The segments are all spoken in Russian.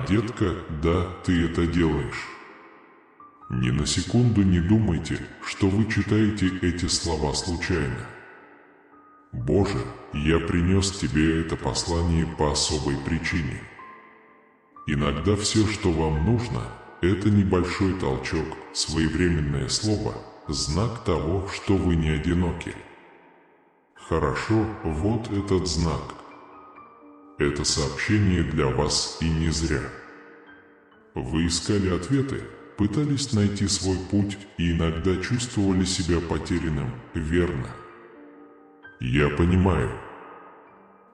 детка, да, ты это делаешь. Ни на секунду не думайте, что вы читаете эти слова случайно. Боже, я принес тебе это послание по особой причине. Иногда все, что вам нужно, это небольшой толчок, своевременное слово, знак того, что вы не одиноки. Хорошо, вот этот знак. Это сообщение для вас и не зря. Вы искали ответы, пытались найти свой путь и иногда чувствовали себя потерянным, верно? Я понимаю.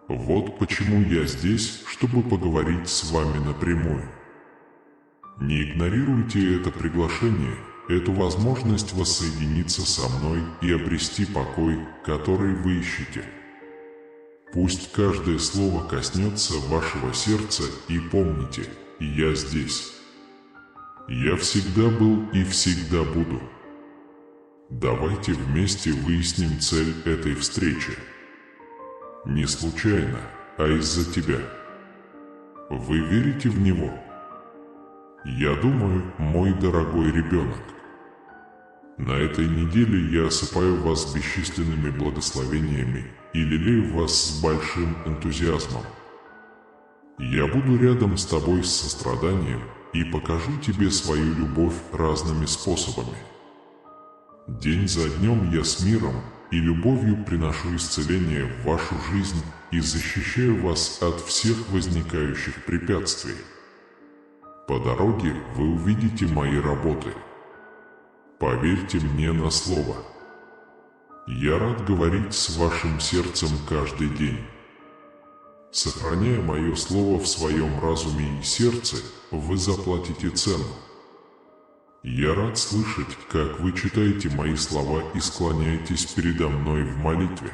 Вот почему я здесь, чтобы поговорить с вами напрямую. Не игнорируйте это приглашение, эту возможность воссоединиться со мной и обрести покой, который вы ищете. Пусть каждое слово коснется вашего сердца, и помните, я здесь. Я всегда был и всегда буду. Давайте вместе выясним цель этой встречи. Не случайно, а из-за тебя. Вы верите в него? Я думаю, мой дорогой ребенок. На этой неделе я осыпаю вас бесчисленными благословениями и лелею вас с большим энтузиазмом. Я буду рядом с тобой с состраданием и покажу тебе свою любовь разными способами. День за днем я с миром и любовью приношу исцеление в вашу жизнь и защищаю вас от всех возникающих препятствий. По дороге вы увидите мои работы. Поверьте мне на слово. Я рад говорить с вашим сердцем каждый день. Сохраняя мое слово в своем разуме и сердце, вы заплатите цену. Я рад слышать, как вы читаете мои слова и склоняетесь передо мной в молитве.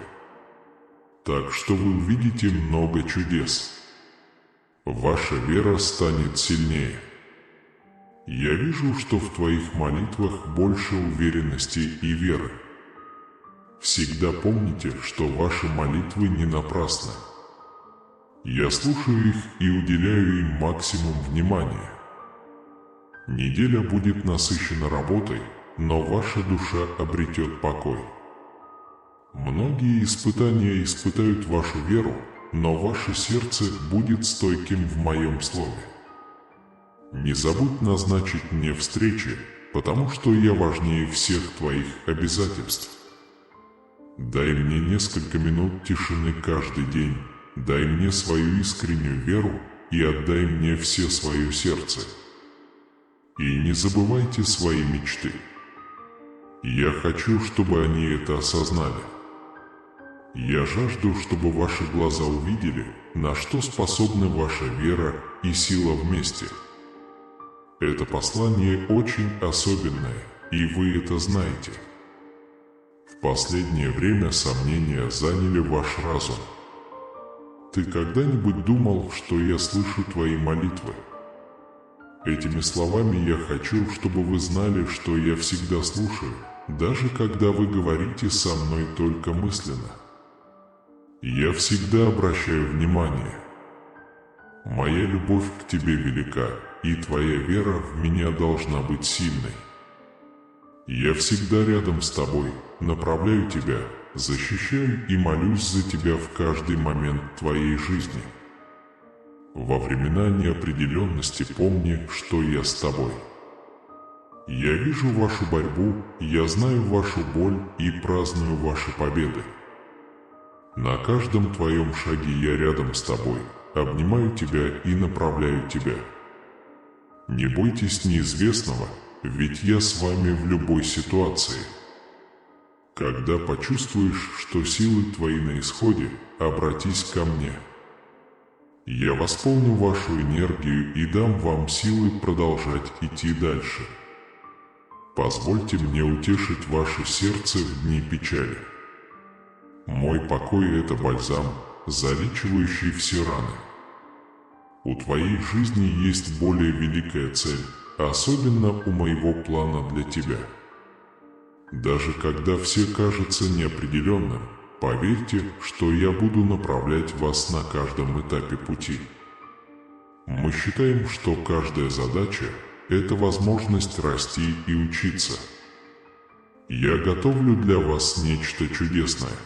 Так что вы увидите много чудес. Ваша вера станет сильнее. Я вижу, что в твоих молитвах больше уверенности и веры. Всегда помните, что ваши молитвы не напрасны. Я слушаю их и уделяю им максимум внимания. Неделя будет насыщена работой, но ваша душа обретет покой. Многие испытания испытают вашу веру, но ваше сердце будет стойким в моем слове. Не забудь назначить мне встречи, потому что я важнее всех твоих обязательств. Дай мне несколько минут тишины каждый день, дай мне свою искреннюю веру и отдай мне все свое сердце. И не забывайте свои мечты. Я хочу, чтобы они это осознали. Я жажду, чтобы ваши глаза увидели, на что способны ваша вера и сила вместе. Это послание очень особенное, и вы это знаете. В последнее время сомнения заняли ваш разум. Ты когда-нибудь думал, что я слышу твои молитвы? Этими словами я хочу, чтобы вы знали, что я всегда слушаю, даже когда вы говорите со мной только мысленно. Я всегда обращаю внимание. Моя любовь к тебе велика, и твоя вера в меня должна быть сильной. Я всегда рядом с тобой, направляю тебя, защищаю и молюсь за тебя в каждый момент твоей жизни. Во времена неопределенности помни, что я с тобой. Я вижу вашу борьбу, я знаю вашу боль и праздную ваши победы. На каждом твоем шаге я рядом с тобой, обнимаю тебя и направляю тебя. Не бойтесь неизвестного, ведь я с вами в любой ситуации. Когда почувствуешь, что силы твои на исходе, обратись ко мне. Я восполню вашу энергию и дам вам силы продолжать идти дальше. Позвольте мне утешить ваше сердце в дни печали. Мой покой – это бальзам, залечивающий все раны. У твоей жизни есть более великая цель, особенно у моего плана для тебя. Даже когда все кажется неопределенным, поверьте, что я буду направлять вас на каждом этапе пути. Мы считаем, что каждая задача – это возможность расти и учиться. Я готовлю для вас нечто чудесное.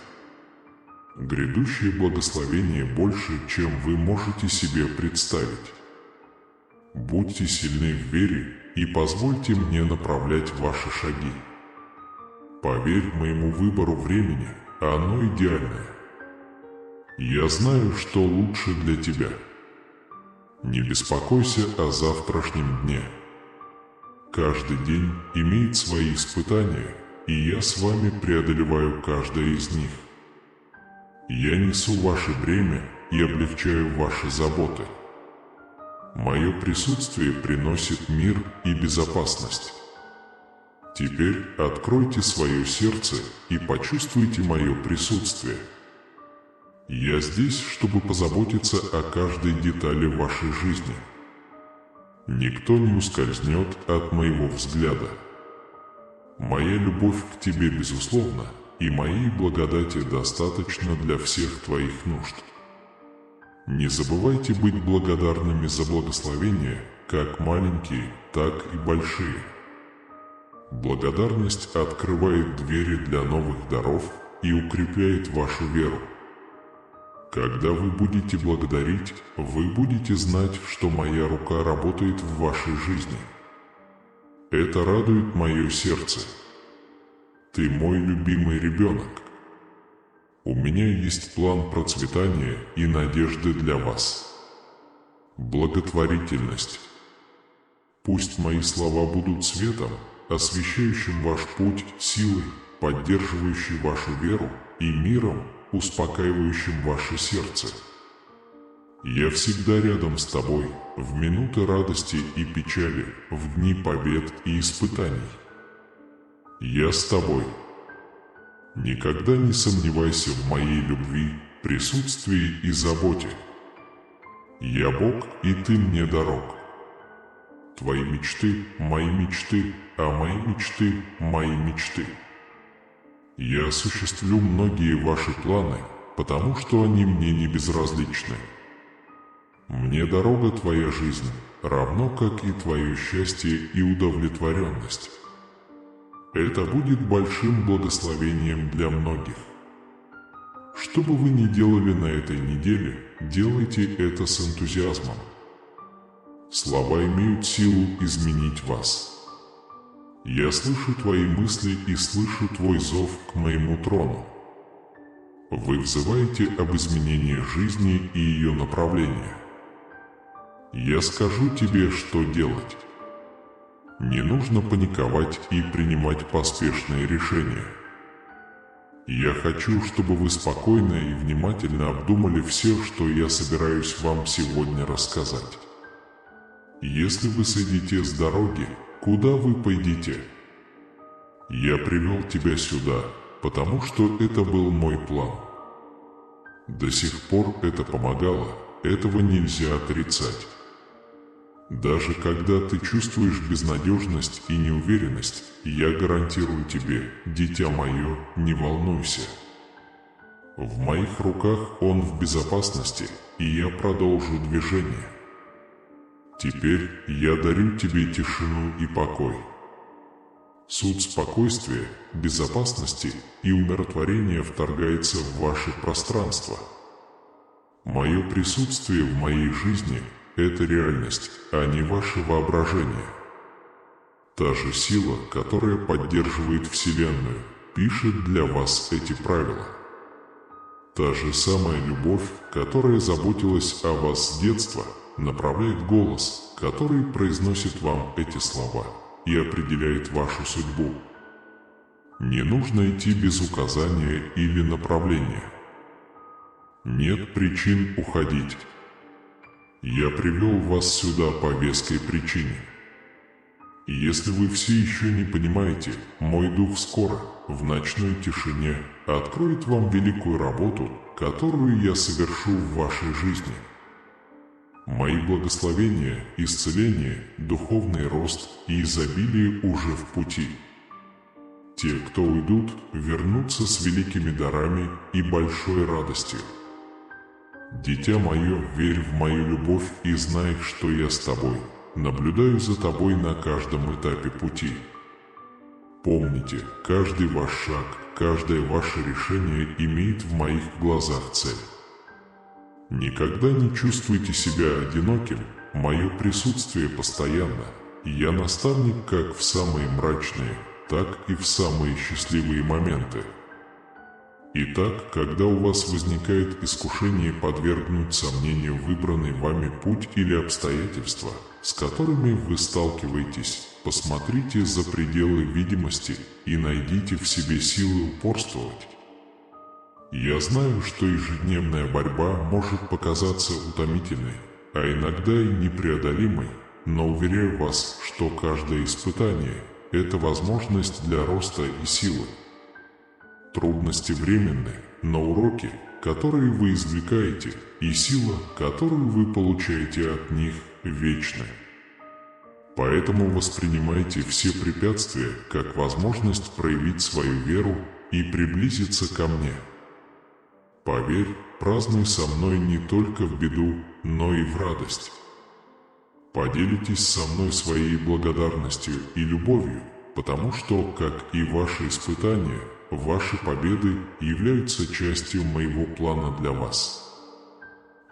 Грядущее благословение больше, чем вы можете себе представить. Будьте сильны в вере и позвольте мне направлять ваши шаги. Поверь моему выбору времени, оно идеальное. Я знаю, что лучше для тебя. Не беспокойся о завтрашнем дне. Каждый день имеет свои испытания, и я с вами преодолеваю каждое из них. Я несу ваше бремя и облегчаю ваши заботы. Мое присутствие приносит мир и безопасность. Теперь откройте свое сердце и почувствуйте мое присутствие. Я здесь, чтобы позаботиться о каждой детали вашей жизни. Никто не ускользнет от моего взгляда. Моя любовь к тебе безусловна, и моей благодати достаточно для всех твоих нужд. Не забывайте быть благодарными за благословения, как маленькие, так и большие. Благодарность открывает двери для новых даров и укрепляет вашу веру. Когда вы будете благодарить, вы будете знать, что моя рука работает в вашей жизни. Это радует мое сердце. Ты мой любимый ребенок. У меня есть план процветания и надежды для вас. Благотворительность. Пусть мои слова будут светом, освещающим ваш путь, силой, поддерживающей вашу веру, и миром, успокаивающим ваше сердце. Я всегда рядом с тобой, в минуты радости и печали, в дни побед и испытаний. Я с тобой. Никогда не сомневайся в моей любви, присутствии и заботе. Я Бог, и ты мне дорог. Твои мечты – мои мечты, а мои мечты – мои мечты. Я осуществлю многие ваши планы, потому что они мне не безразличны. Мне дорога твоя жизнь, равно как и твое счастье и удовлетворенность. Это будет большим благословением для многих. Что бы вы ни делали на этой неделе, делайте это с энтузиазмом. Слова имеют силу изменить вас. Я слышу твои мысли и слышу твой зов к моему трону. Вы взываете об изменении жизни и ее направления. Я скажу тебе, что делать. Не нужно паниковать и принимать поспешные решения. Я хочу, чтобы вы спокойно и внимательно обдумали все, что я собираюсь вам сегодня рассказать. Если вы сойдете с дороги, куда вы пойдете? Я привел тебя сюда, потому что это был мой план. До сих пор это помогало, этого нельзя отрицать. Даже когда ты чувствуешь безнадежность и неуверенность, я гарантирую тебе, дитя мое, не волнуйся. В моих руках он в безопасности, и я продолжу движение. Теперь я дарю тебе тишину и покой. Суть спокойствия, безопасности и умиротворения вторгается в ваше пространство. Мое присутствие в моей жизни – это реальность, а не ваше воображение. Та же сила, которая поддерживает Вселенную, пишет для вас эти правила. Та же самая любовь, которая заботилась о вас с детства, направляет голос, который произносит вам эти слова и определяет вашу судьбу. Не нужно идти без указания или направления. Нет причин уходить. Я привел вас сюда по веской причине. И если вы все еще не понимаете, мой дух скоро, в ночной тишине, откроет вам великую работу, которую я совершу в вашей жизни. Мои благословения, исцеление, духовный рост и изобилие уже в пути. Те, кто уйдут, вернутся с великими дарами и большой радостью. Дитя мое, верь в мою любовь и знай, что я с тобой. Наблюдаю за тобой на каждом этапе пути. Помните, каждый ваш шаг, каждое ваше решение имеет в моих глазах цель. Никогда не чувствуйте себя одиноким, мое присутствие постоянно. Я наставник как в самые мрачные, так и в самые счастливые моменты. Итак, когда у вас возникает искушение подвергнуть сомнению выбранный вами путь или обстоятельства, с которыми вы сталкиваетесь, посмотрите за пределы видимости и найдите в себе силы упорствовать. Я знаю, что ежедневная борьба может показаться утомительной, а иногда и непреодолимой, но уверяю вас, что каждое испытание – это возможность для роста и силы. Трудности временны, но уроки, которые вы извлекаете, и сила, которую вы получаете от них, вечны. Поэтому воспринимайте все препятствия как возможность проявить свою веру и приблизиться ко мне. Поверь, празднуй со мной не только в беду, но и в радость. Поделитесь со мной своей благодарностью и любовью, потому что, как и ваши испытания, ваши победы являются частью моего плана для вас.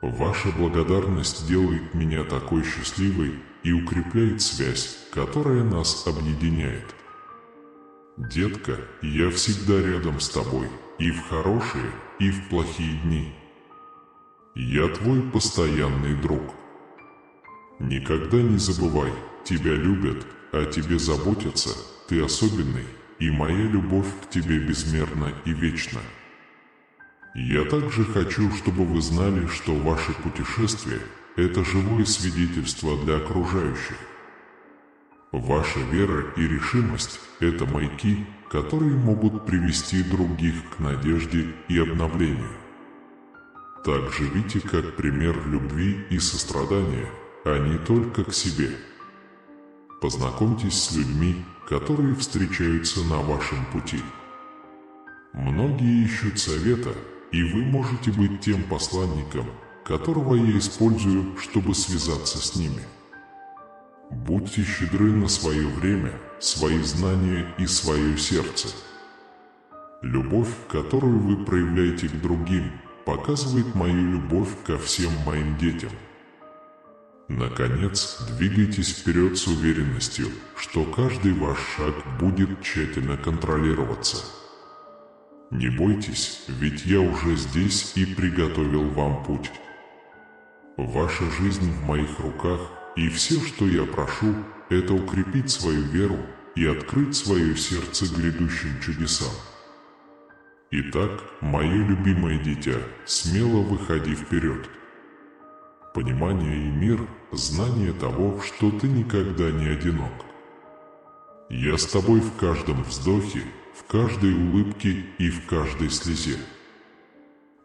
Ваша благодарность делает меня такой счастливой и укрепляет связь, которая нас объединяет. Детка, я всегда рядом с тобой, и в хорошие, и в плохие дни. Я твой постоянный друг. Никогда не забывай, тебя любят, о тебе заботятся, ты особенный, и моя любовь к тебе безмерна и вечна. Я также хочу, чтобы вы знали, что ваше путешествие – это живое свидетельство для окружающих. Ваша вера и решимость – это маяки, которые могут привести других к надежде и обновлению. Так живите как пример любви и сострадания, а не только к себе. Познакомьтесь с людьми, которые встречаются на вашем пути. Многие ищут совета, и вы можете быть тем посланником, которого я использую, чтобы связаться с ними. Будьте щедры на свое время, свои знания и свое сердце. Любовь, которую вы проявляете к другим, показывает мою любовь ко всем моим детям. Наконец, двигайтесь вперед с уверенностью, что каждый ваш шаг будет тщательно контролироваться. Не бойтесь, ведь я уже здесь и приготовил вам путь. Ваша жизнь в моих руках, и все, что я прошу, это укрепить свою веру и открыть свое сердце грядущим чудесам. Итак, мое любимое дитя, смело выходи вперед. Понимание и мир – знание того, что ты никогда не одинок. Я с тобой в каждом вздохе, в каждой улыбке и в каждой слезе.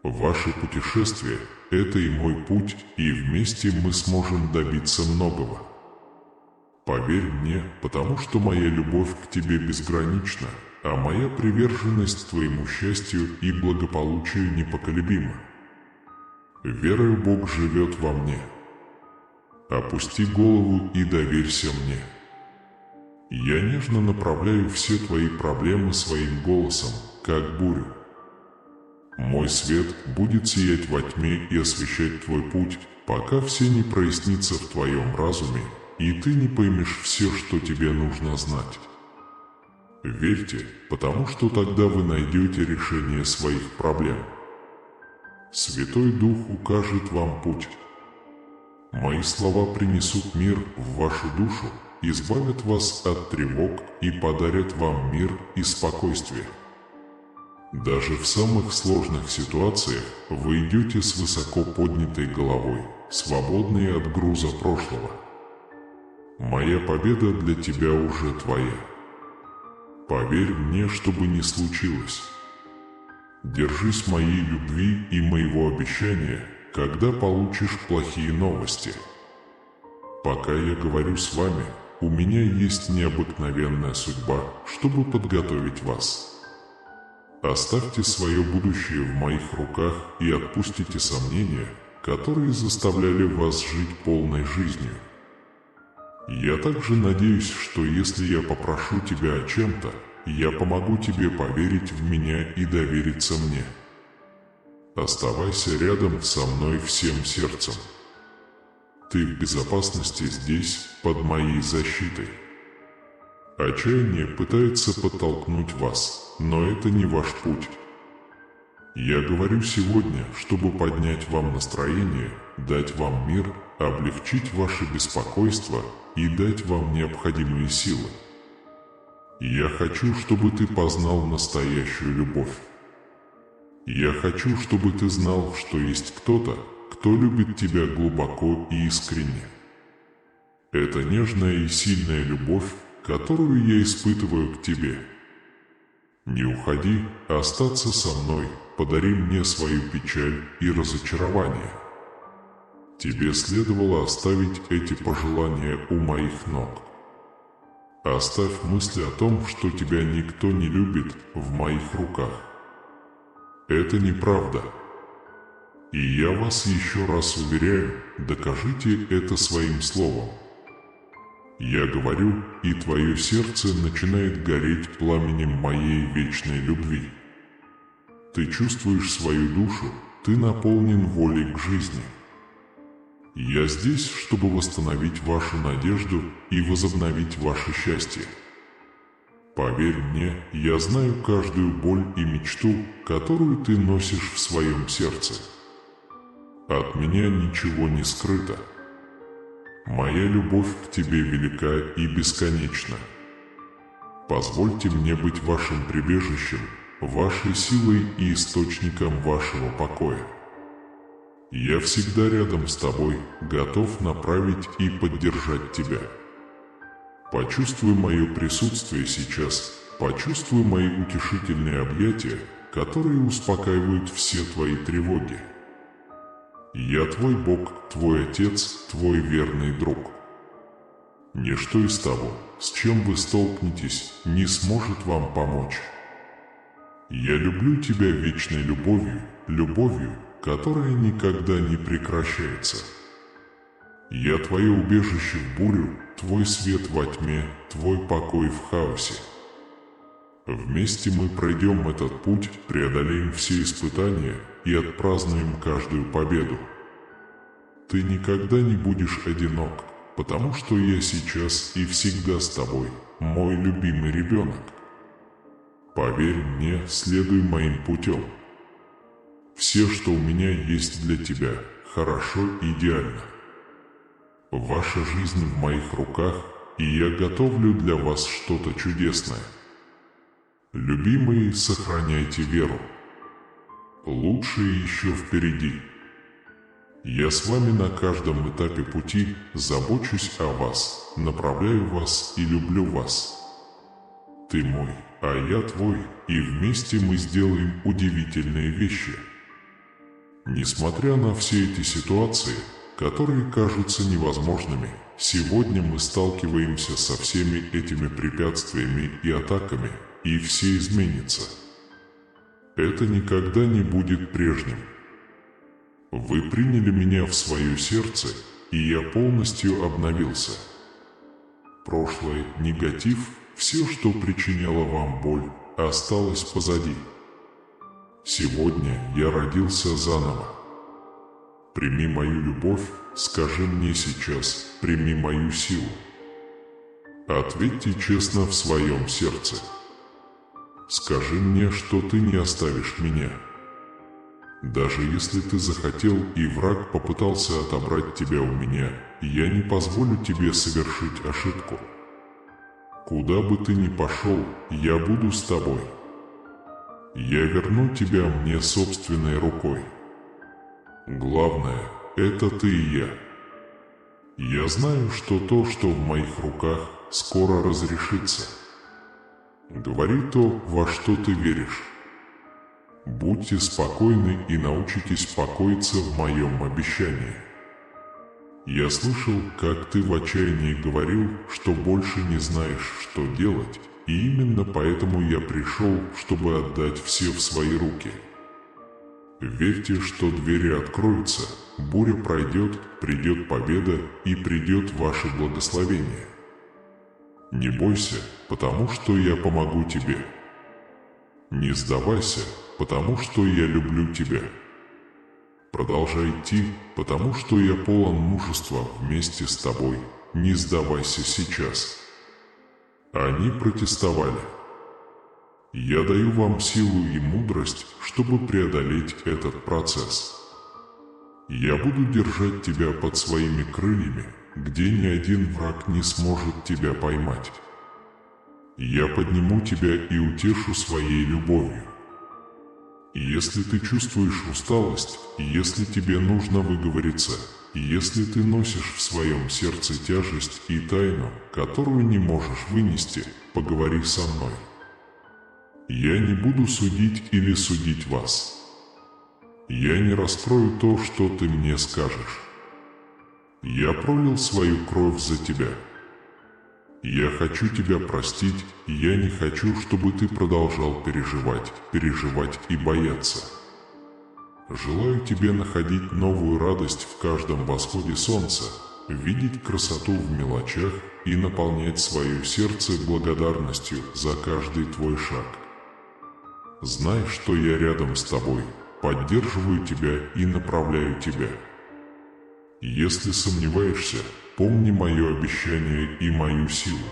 Ваше путешествие – это и мой путь, и вместе мы сможем добиться многого. Поверь мне, потому что моя любовь к тебе безгранична, а моя приверженность твоему счастью и благополучию непоколебима. Верою Бог живет во мне. Опусти голову и доверься мне. Я нежно направляю все твои проблемы своим голосом, как бурю. Мой свет будет сиять во тьме и освещать твой путь, пока все не прояснится в твоем разуме, и ты не поймешь все, что тебе нужно знать. Верьте, потому что тогда вы найдете решение своих проблем. Святой Дух укажет вам путь. Мои слова принесут мир в вашу душу, избавят вас от тревог и подарят вам мир и спокойствие. Даже в самых сложных ситуациях вы идете с высоко поднятой головой, свободные от груза прошлого. Моя победа для тебя уже твоя. Поверь мне, что бы ни случилось. Держись моей любви и моего обещания, когда получишь плохие новости. Пока я говорю с вами, у меня есть необыкновенная судьба, чтобы подготовить вас. Оставьте свое будущее в моих руках и отпустите сомнения, которые заставляли вас жить полной жизнью. Я также надеюсь, что если я попрошу тебя о чем-то, я помогу тебе поверить в меня и довериться мне. Оставайся рядом со мной всем сердцем. Ты в безопасности здесь, под моей защитой. Отчаяние пытается подтолкнуть вас, но это не ваш путь. Я говорю сегодня, чтобы поднять вам настроение, дать вам мир, облегчить ваше беспокойство и дать вам необходимые силы. Я хочу, чтобы ты познал настоящую любовь. Я хочу, чтобы ты знал, что есть кто-то, кто любит тебя глубоко и искренне. Это нежная и сильная любовь, которую я испытываю к тебе. Не уходи, остаться со мной, подари мне свою печаль и разочарование. Тебе следовало оставить эти пожелания у моих ног. Оставь мысли о том, что тебя никто не любит, в моих руках. Это неправда. И я вас еще раз уверяю, докажите это своим словом. Я говорю, и твое сердце начинает гореть пламенем моей вечной любви. Ты чувствуешь свою душу, ты наполнен волей к жизни. Я здесь, чтобы восстановить вашу надежду и возобновить ваше счастье. Поверь мне, я знаю каждую боль и мечту, которую ты носишь в своем сердце. От меня ничего не скрыто. Моя любовь к тебе велика и бесконечна. Позвольте мне быть вашим прибежищем, вашей силой и источником вашего покоя. Я всегда рядом с тобой, готов направить и поддержать тебя. Почувствуй мое присутствие сейчас, почувствуй мои утешительные объятия, которые успокаивают все твои тревоги. Я твой Бог, твой Отец, твой верный друг. Ничто из того, с чем вы столкнетесь, не сможет вам помочь. Я люблю тебя вечной любовью, любовью, которая никогда не прекращается. Я твое убежище в бурю, твой свет во тьме, твой покой в хаосе. Вместе мы пройдем этот путь, преодолеем все испытания и отпразднуем каждую победу. Ты никогда не будешь одинок, потому что я сейчас и всегда с тобой, мой любимый ребенок. Поверь мне, следуй моим путем. Все, что у меня есть для тебя, хорошо и идеально. Ваша жизнь в моих руках, и я готовлю для вас что-то чудесное. Любимые, сохраняйте веру. Лучшее еще впереди. Я с вами на каждом этапе пути, забочусь о вас, направляю вас и люблю вас. Ты мой, а я твой, и вместе мы сделаем удивительные вещи. Несмотря на все эти ситуации, которые кажутся невозможными, сегодня мы сталкиваемся со всеми этими препятствиями и атаками, и все изменится. Это никогда не будет прежним. Вы приняли меня в свое сердце, и я полностью обновился. Прошлое, негатив, все, что причиняло вам боль, осталось позади. Сегодня я родился заново. Прими мою любовь, скажи мне сейчас, прими мою силу. Ответьте честно в своем сердце. Скажи мне, что ты не оставишь меня. Даже если ты захотел и враг попытался отобрать тебя у меня, я не позволю тебе совершить ошибку. Куда бы ты ни пошел, я буду с тобой. Я верну тебя мне собственной рукой. Главное, это ты и я. Я знаю, что то, что в моих руках, скоро разрешится. Говори то, во что ты веришь. Будьте спокойны и научитесь покоиться в моем обещании. Я слышал, как ты в отчаянии говорил, что больше не знаешь, что делать, и именно поэтому я пришел, чтобы отдать все в свои руки. Верьте, что двери откроются, буря пройдет, придет победа и придет ваше благословение. Не бойся, потому что я помогу тебе. Не сдавайся, потому что я люблю тебя. Продолжай идти, потому что я полон мужества вместе с тобой. Не сдавайся сейчас. Они протестовали. Я даю вам силу и мудрость, чтобы преодолеть этот процесс. Я буду держать тебя под своими крыльями, где ни один враг не сможет тебя поймать. Я подниму тебя и утешу своей любовью. Если ты чувствуешь усталость, если тебе нужно выговориться, если ты носишь в своем сердце тяжесть и тайну, которую не можешь вынести, поговори со мной. Я не буду судить или судить вас. Я не раскрою то, что ты мне скажешь. Я пролил свою кровь за тебя. Я хочу тебя простить, и я не хочу, чтобы ты продолжал переживать и бояться. Желаю тебе находить новую радость в каждом восходе солнца, видеть красоту в мелочах и наполнять свое сердце благодарностью за каждый твой шаг. Знай, что я рядом с тобой, поддерживаю тебя и направляю тебя. Если сомневаешься, помни мое обещание и мою силу.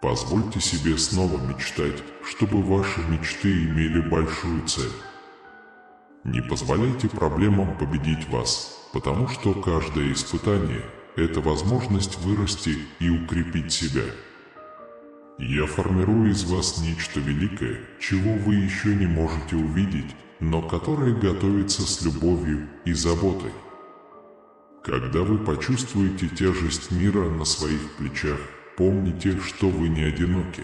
Позвольте себе снова мечтать, чтобы ваши мечты имели большую цель. Не позволяйте проблемам победить вас, потому что каждое испытание – это возможность вырасти и укрепить себя. Я формирую из вас нечто великое, чего вы еще не можете увидеть, но которое готовится с любовью и заботой. Когда вы почувствуете тяжесть мира на своих плечах, помните, что вы не одиноки.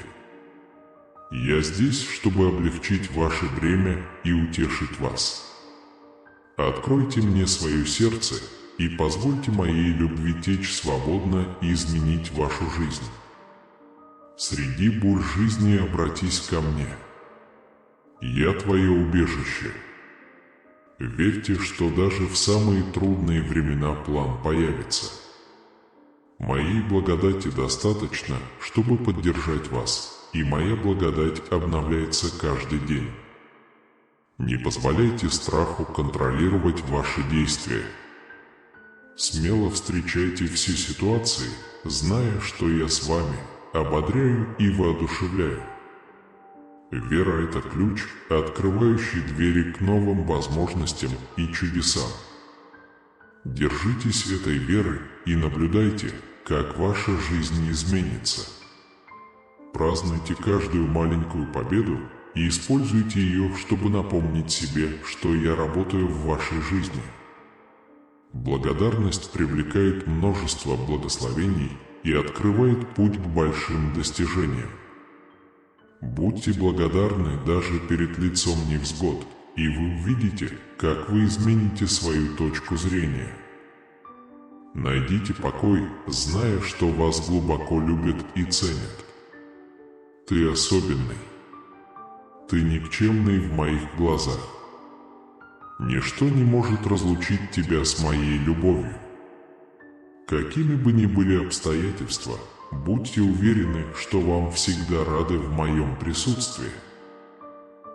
Я здесь, чтобы облегчить ваше бремя и утешить вас. Откройте мне свое сердце и позвольте моей любви течь свободно и изменить вашу жизнь. Среди бурь жизни обратись ко мне. Я твое убежище. Верьте, что даже в самые трудные времена план появится. Моей благодати достаточно, чтобы поддержать вас, и моя благодать обновляется каждый день. Не позволяйте страху контролировать ваши действия. Смело встречайте все ситуации, зная, что я с вами, ободряю и воодушевляю. Вера – это ключ, открывающий двери к новым возможностям и чудесам. Держитесь этой веры и наблюдайте, как ваша жизнь изменится. Празднуйте каждую маленькую победу и используйте ее, чтобы напомнить себе, что я работаю в вашей жизни. Благодарность привлекает множество благословений и открывает путь к большим достижениям. Будьте благодарны даже перед лицом невзгод, и вы увидите, как вы измените свою точку зрения. Найдите покой, зная, что вас глубоко любят и ценят. Ты особенный. Ты никчемный в моих глазах. Ничто не может разлучить тебя с моей любовью. Какими бы ни были обстоятельства, будьте уверены, что вам всегда рады в моем присутствии.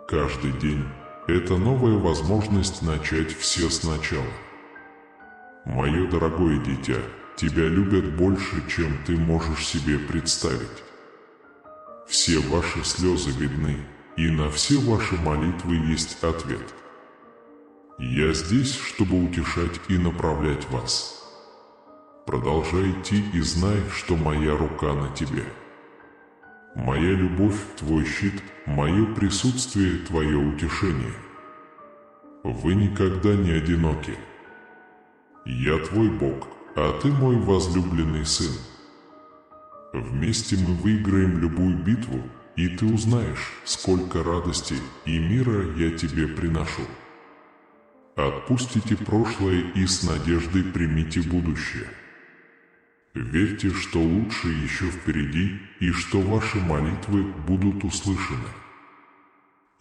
Каждый день – это новая возможность начать все сначала. Мое дорогое дитя, тебя любят больше, чем ты можешь себе представить. Все ваши слезы видны, и на все ваши молитвы есть ответ. Я здесь, чтобы утешать и направлять вас. Продолжай идти и знай, что моя рука на тебе. Моя любовь – твой щит, мое присутствие – твое утешение. Вы никогда не одиноки. Я твой Бог, а ты мой возлюбленный сын. Вместе мы выиграем любую битву, и ты узнаешь, сколько радости и мира я тебе приношу. Отпустите прошлое и с надеждой примите будущее. Верьте, что лучшее еще впереди, и что ваши молитвы будут услышаны.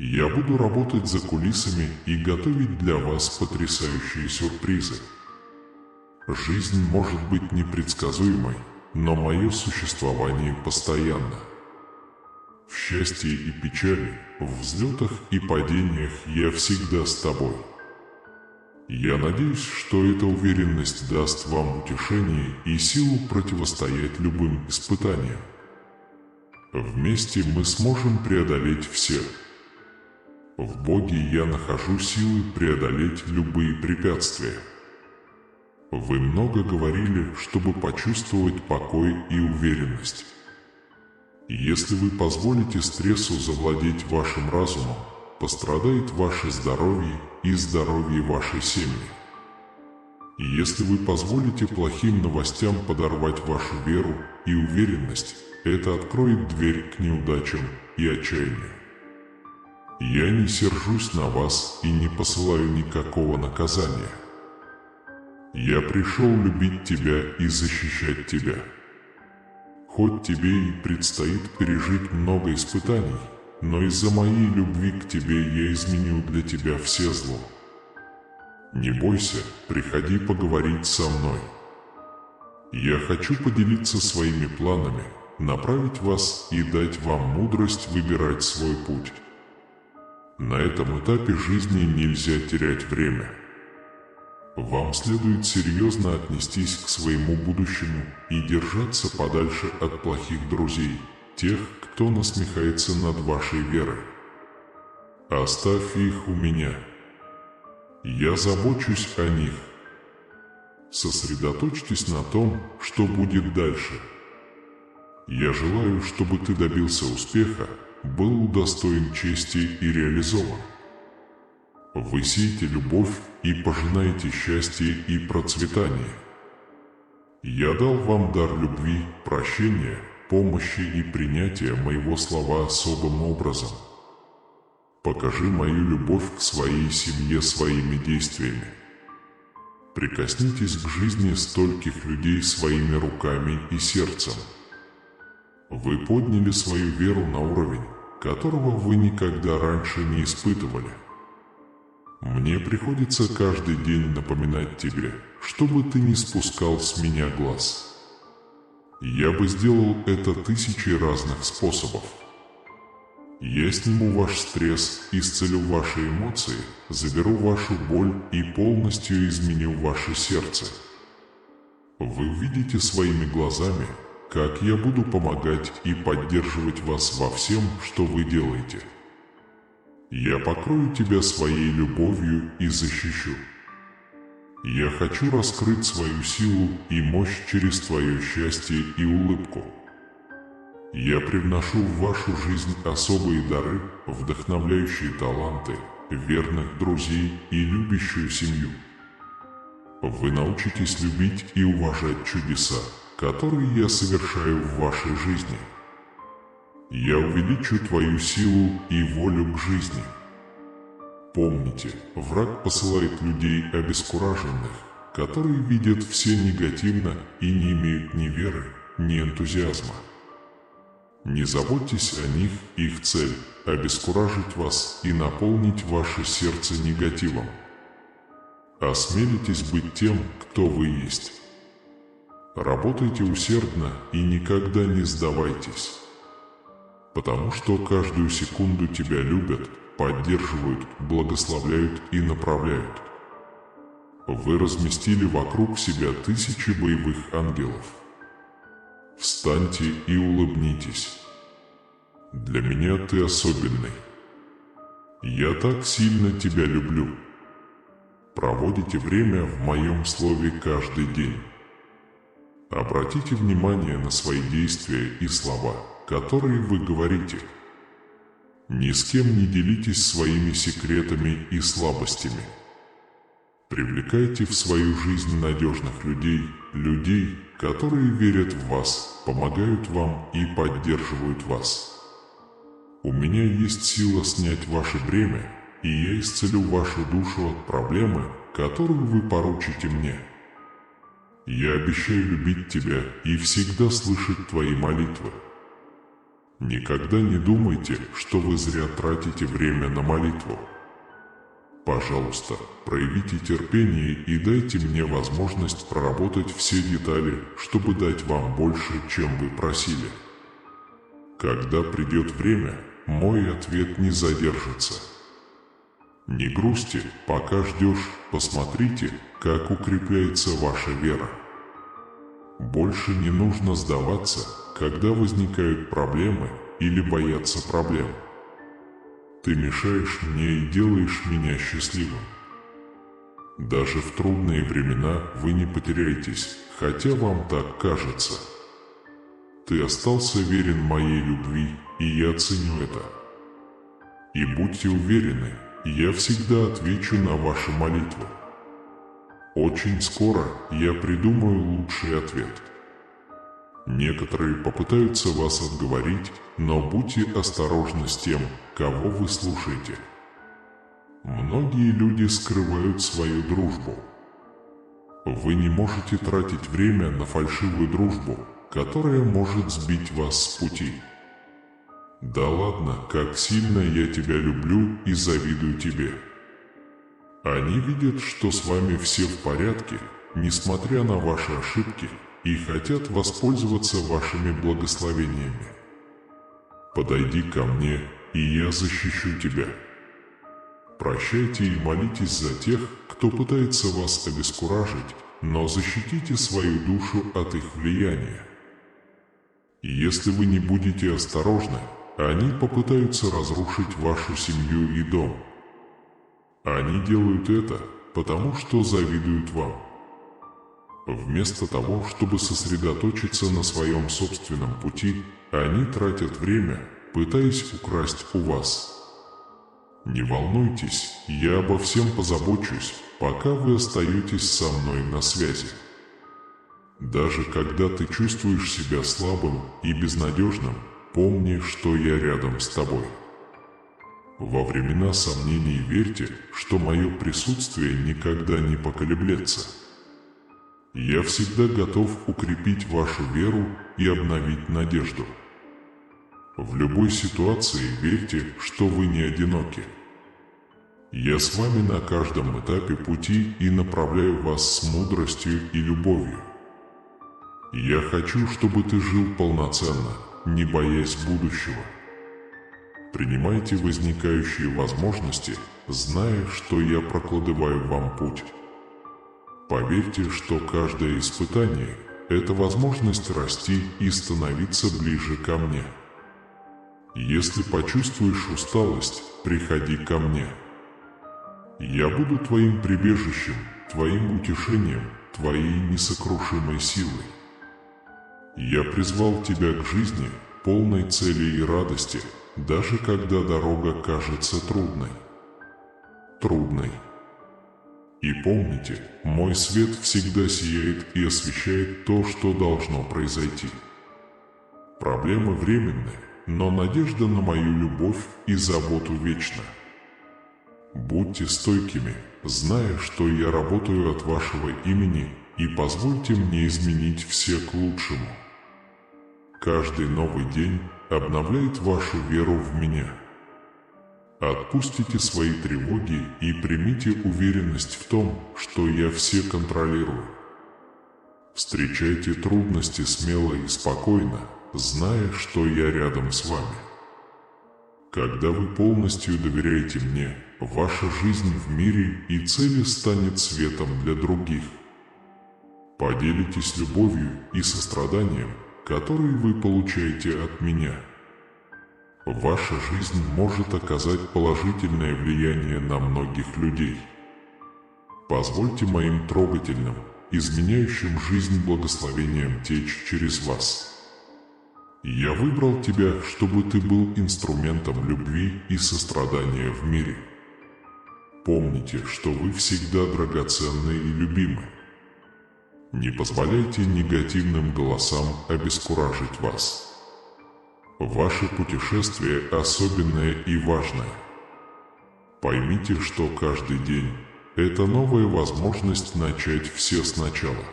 Я буду работать за кулисами и готовить для вас потрясающие сюрпризы. Жизнь может быть непредсказуемой, но мое существование постоянно. В счастье и печали, в взлетах и падениях я всегда с тобой. Я надеюсь, что эта уверенность даст вам утешение и силу противостоять любым испытаниям. Вместе мы сможем преодолеть все. В Боге я нахожу силы преодолеть любые препятствия. Вы много говорили, чтобы почувствовать покой и уверенность. Если вы позволите стрессу завладеть вашим разумом, пострадает ваше здоровье и здоровье вашей семьи. И если вы позволите плохим новостям подорвать вашу веру и уверенность, это откроет дверь к неудачам и отчаянию. Я не сержусь на вас и не посылаю никакого наказания. Я пришел любить тебя и защищать тебя. Хоть тебе и предстоит пережить много испытаний, но из-за моей любви к тебе я изменю для тебя все зло. Не бойся, приходи поговорить со мной. Я хочу поделиться своими планами, направить вас и дать вам мудрость выбирать свой путь. На этом этапе жизни нельзя терять время. Вам следует серьезно отнестись к своему будущему и держаться подальше от плохих друзей, тех, кто насмехается над вашей верой. Оставь их у меня. Я забочусь о них. Сосредоточьтесь на том, что будет дальше. Я желаю, чтобы ты добился успеха, был удостоен чести и реализован. Вы сеете любовь и пожинаете счастье и процветание. Я дал вам дар любви, прощения, помощи и принятия моего слова особым образом. Покажи мою любовь к своей семье своими действиями. Прикоснитесь к жизни стольких людей своими руками и сердцем. Вы подняли свою веру на уровень, которого вы никогда раньше не испытывали. Мне приходится каждый день напоминать тебе, чтобы ты не спускал с меня глаз. Я бы сделал это тысячи разных способов. Я сниму ваш стресс, исцелю ваши эмоции, заберу вашу боль и полностью изменю ваше сердце. Вы увидите своими глазами, как я буду помогать и поддерживать вас во всем, что вы делаете. Я покрою тебя своей любовью и защищу. Я хочу раскрыть свою силу и мощь через твое счастье и улыбку. Я привношу в вашу жизнь особые дары, вдохновляющие таланты, верных друзей и любящую семью. Вы научитесь любить и уважать чудеса, которые я совершаю в вашей жизни. Я увеличу твою силу и волю к жизни. Помните, враг посылает людей обескураженных, которые видят все негативно и не имеют ни веры, ни энтузиазма. Не заботьтесь о них, их цель – обескуражить вас и наполнить ваше сердце негативом. Осмелитесь быть тем, кто вы есть. Работайте усердно и никогда не сдавайтесь. Потому что каждую секунду тебя любят, поддерживают, благословляют и направляют. Вы разместили вокруг себя тысячи боевых ангелов. Встаньте и улыбнитесь. Для меня ты особенный. Я так сильно тебя люблю. Проводите время в моем слове каждый день. Обратите внимание на свои действия и слова, которые вы говорите. Ни с кем не делитесь своими секретами и слабостями. Привлекайте в свою жизнь надежных людей, которые верят в вас, помогают вам и поддерживают вас. У меня есть сила снять ваше бремя, и я исцелю вашу душу от проблемы, которую вы поручите мне. Я обещаю любить тебя и всегда слышать твои молитвы. Никогда не думайте, что вы зря тратите время на молитву. Пожалуйста, проявите терпение и дайте мне возможность проработать все детали, чтобы дать вам больше, чем вы просили. Когда придет время, мой ответ не задержится. Не грусти, пока ждешь, посмотрите, как укрепляется ваша вера. Больше не нужно сдаваться, когда возникают проблемы или бояться проблем. Ты мешаешь мне и делаешь меня счастливым. Даже в трудные времена вы не потеряетесь, хотя вам так кажется. Ты остался верен моей любви, и я ценю это. И будьте уверены, я всегда отвечу на ваши молитвы. Очень скоро я придумаю лучший ответ. Некоторые попытаются вас отговорить, но будьте осторожны с тем, кого вы слушаете. Многие люди скрывают свою дружбу. Вы не можете тратить время на фальшивую дружбу, которая может сбить вас с пути. Да ладно, как сильно я тебя люблю и завидую тебе. Они видят, что с вами все в порядке, несмотря на ваши ошибки, и хотят воспользоваться вашими благословениями. Подойди ко мне, и я защищу тебя. Прощайте и молитесь за тех, кто пытается вас обескуражить, но защитите свою душу от их влияния. Если вы не будете осторожны, они попытаются разрушить вашу семью и дом. Они делают это, потому что завидуют вам. Вместо того, чтобы сосредоточиться на своем собственном пути, они тратят время, пытаясь украсть у вас. Не волнуйтесь, я обо всем позабочусь, пока вы остаетесь со мной на связи. Даже когда ты чувствуешь себя слабым и безнадежным, помни, что я рядом с тобой. Во времена сомнений верьте, что мое присутствие никогда не поколеблется. Я всегда готов укрепить вашу веру и обновить надежду. В любой ситуации верьте, что вы не одиноки. Я с вами на каждом этапе пути и направляю вас с мудростью и любовью. Я хочу, чтобы ты жил полноценно, не боясь будущего. Принимайте возникающие возможности, зная, что я прокладываю вам путь. Поверьте, что каждое испытание – это возможность расти и становиться ближе ко мне. Если почувствуешь усталость, приходи ко мне. Я буду твоим прибежищем, твоим утешением, твоей несокрушимой силой. Я призвал тебя к жизни, полной цели и радости, даже когда дорога кажется трудной. И помните, мой свет всегда сияет и освещает то, что должно произойти. Проблемы временны, но надежда на мою любовь и заботу вечна. Будьте стойкими, зная, что я работаю от вашего имени, и позвольте мне изменить все к лучшему. Каждый новый день обновляет вашу веру в меня. Отпустите свои тревоги и примите уверенность в том, что я все контролирую. Встречайте трудности смело и спокойно, зная, что я рядом с вами. Когда вы полностью доверяете мне, ваша жизнь в мире и цели станет светом для других. Поделитесь любовью и состраданием, которые вы получаете от меня. Ваша жизнь может оказать положительное влияние на многих людей. Позвольте моим трогательным, изменяющим жизнь благословениям течь через вас. Я выбрал тебя, чтобы ты был инструментом любви и сострадания в мире. Помните, что вы всегда драгоценны и любимы. Не позволяйте негативным голосам обескуражить вас. Ваше путешествие особенное и важное. Поймите, что каждый день – это новая возможность начать все сначала.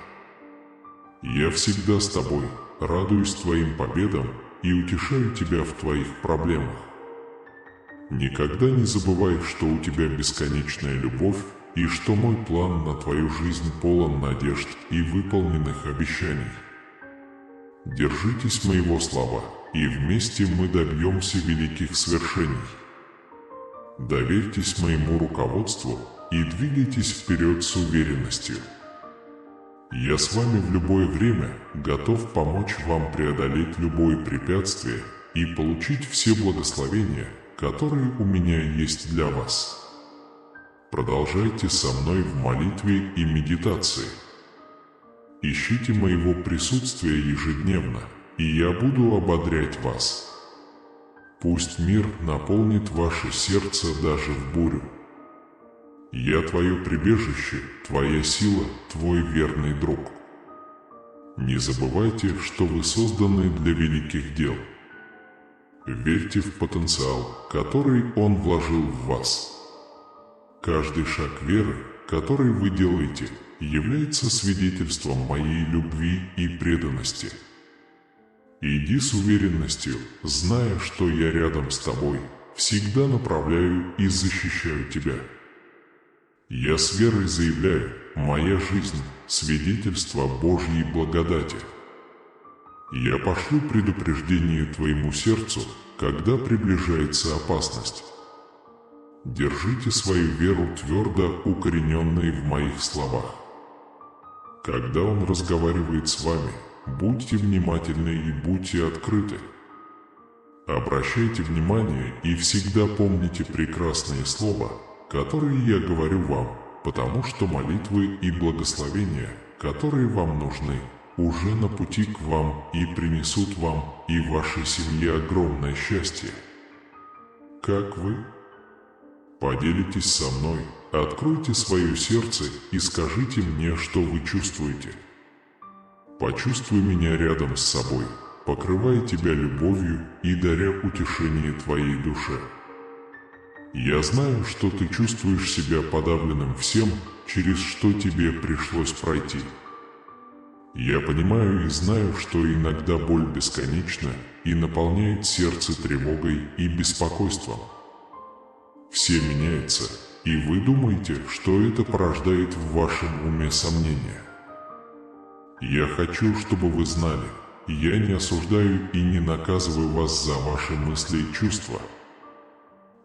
Я всегда с тобой, радуюсь твоим победам и утешаю тебя в твоих проблемах. Никогда не забывай, что у тебя бесконечная любовь и что мой план на твою жизнь полон надежд и выполненных обещаний. Держитесь моего слова, и вместе мы добьемся великих свершений. Доверьтесь моему руководству и двигайтесь вперед с уверенностью. Я с вами в любое время готов помочь вам преодолеть любое препятствие и получить все благословения, которые у меня есть для вас. Продолжайте со мной в молитве и медитации. Ищите моего присутствия ежедневно, и я буду ободрять вас. Пусть мир наполнит ваше сердце даже в бурю. Я твое прибежище, твоя сила, твой верный друг. Не забывайте, что вы созданы для великих дел. Верьте в потенциал, который Он вложил в вас. Каждый шаг веры, который вы делаете, является свидетельством моей любви и преданности. Иди с уверенностью, зная, что я рядом с тобой, всегда направляю и защищаю тебя. Я с верой заявляю, моя жизнь – свидетельство Божьей благодати. Я пошлю предупреждение твоему сердцу, когда приближается опасность. Держите свою веру твердо укорененной в моих словах. Когда Он разговаривает с вами, будьте внимательны и будьте открыты. Обращайте внимание и всегда помните прекрасные слова, которые я говорю вам, потому что молитвы и благословения, которые вам нужны, уже на пути к вам и принесут вам и вашей семье огромное счастье. Как вы? Поделитесь со мной, откройте свое сердце и скажите мне, что вы чувствуете. Почувствуй меня рядом с собой, покрывая тебя любовью и даря утешение твоей душе. Я знаю, что ты чувствуешь себя подавленным всем, через что тебе пришлось пройти. Я понимаю и знаю, что иногда боль бесконечна и наполняет сердце тревогой и беспокойством. Все меняется, и вы думаете, что это порождает в вашем уме сомнения. Я хочу, чтобы вы знали, я не осуждаю и не наказываю вас за ваши мысли и чувства.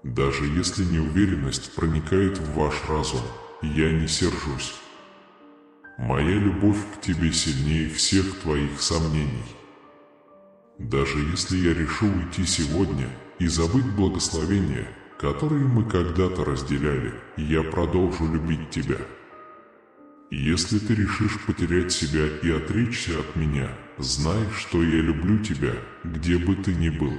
Даже если неуверенность проникает в ваш разум, я не сержусь. Моя любовь к тебе сильнее всех твоих сомнений. Даже если я решу уйти сегодня и забыть благословения, которые мы когда-то разделяли, я продолжу любить тебя. Если ты решишь потерять себя и отречься от меня, знай, что я люблю тебя, где бы ты ни был.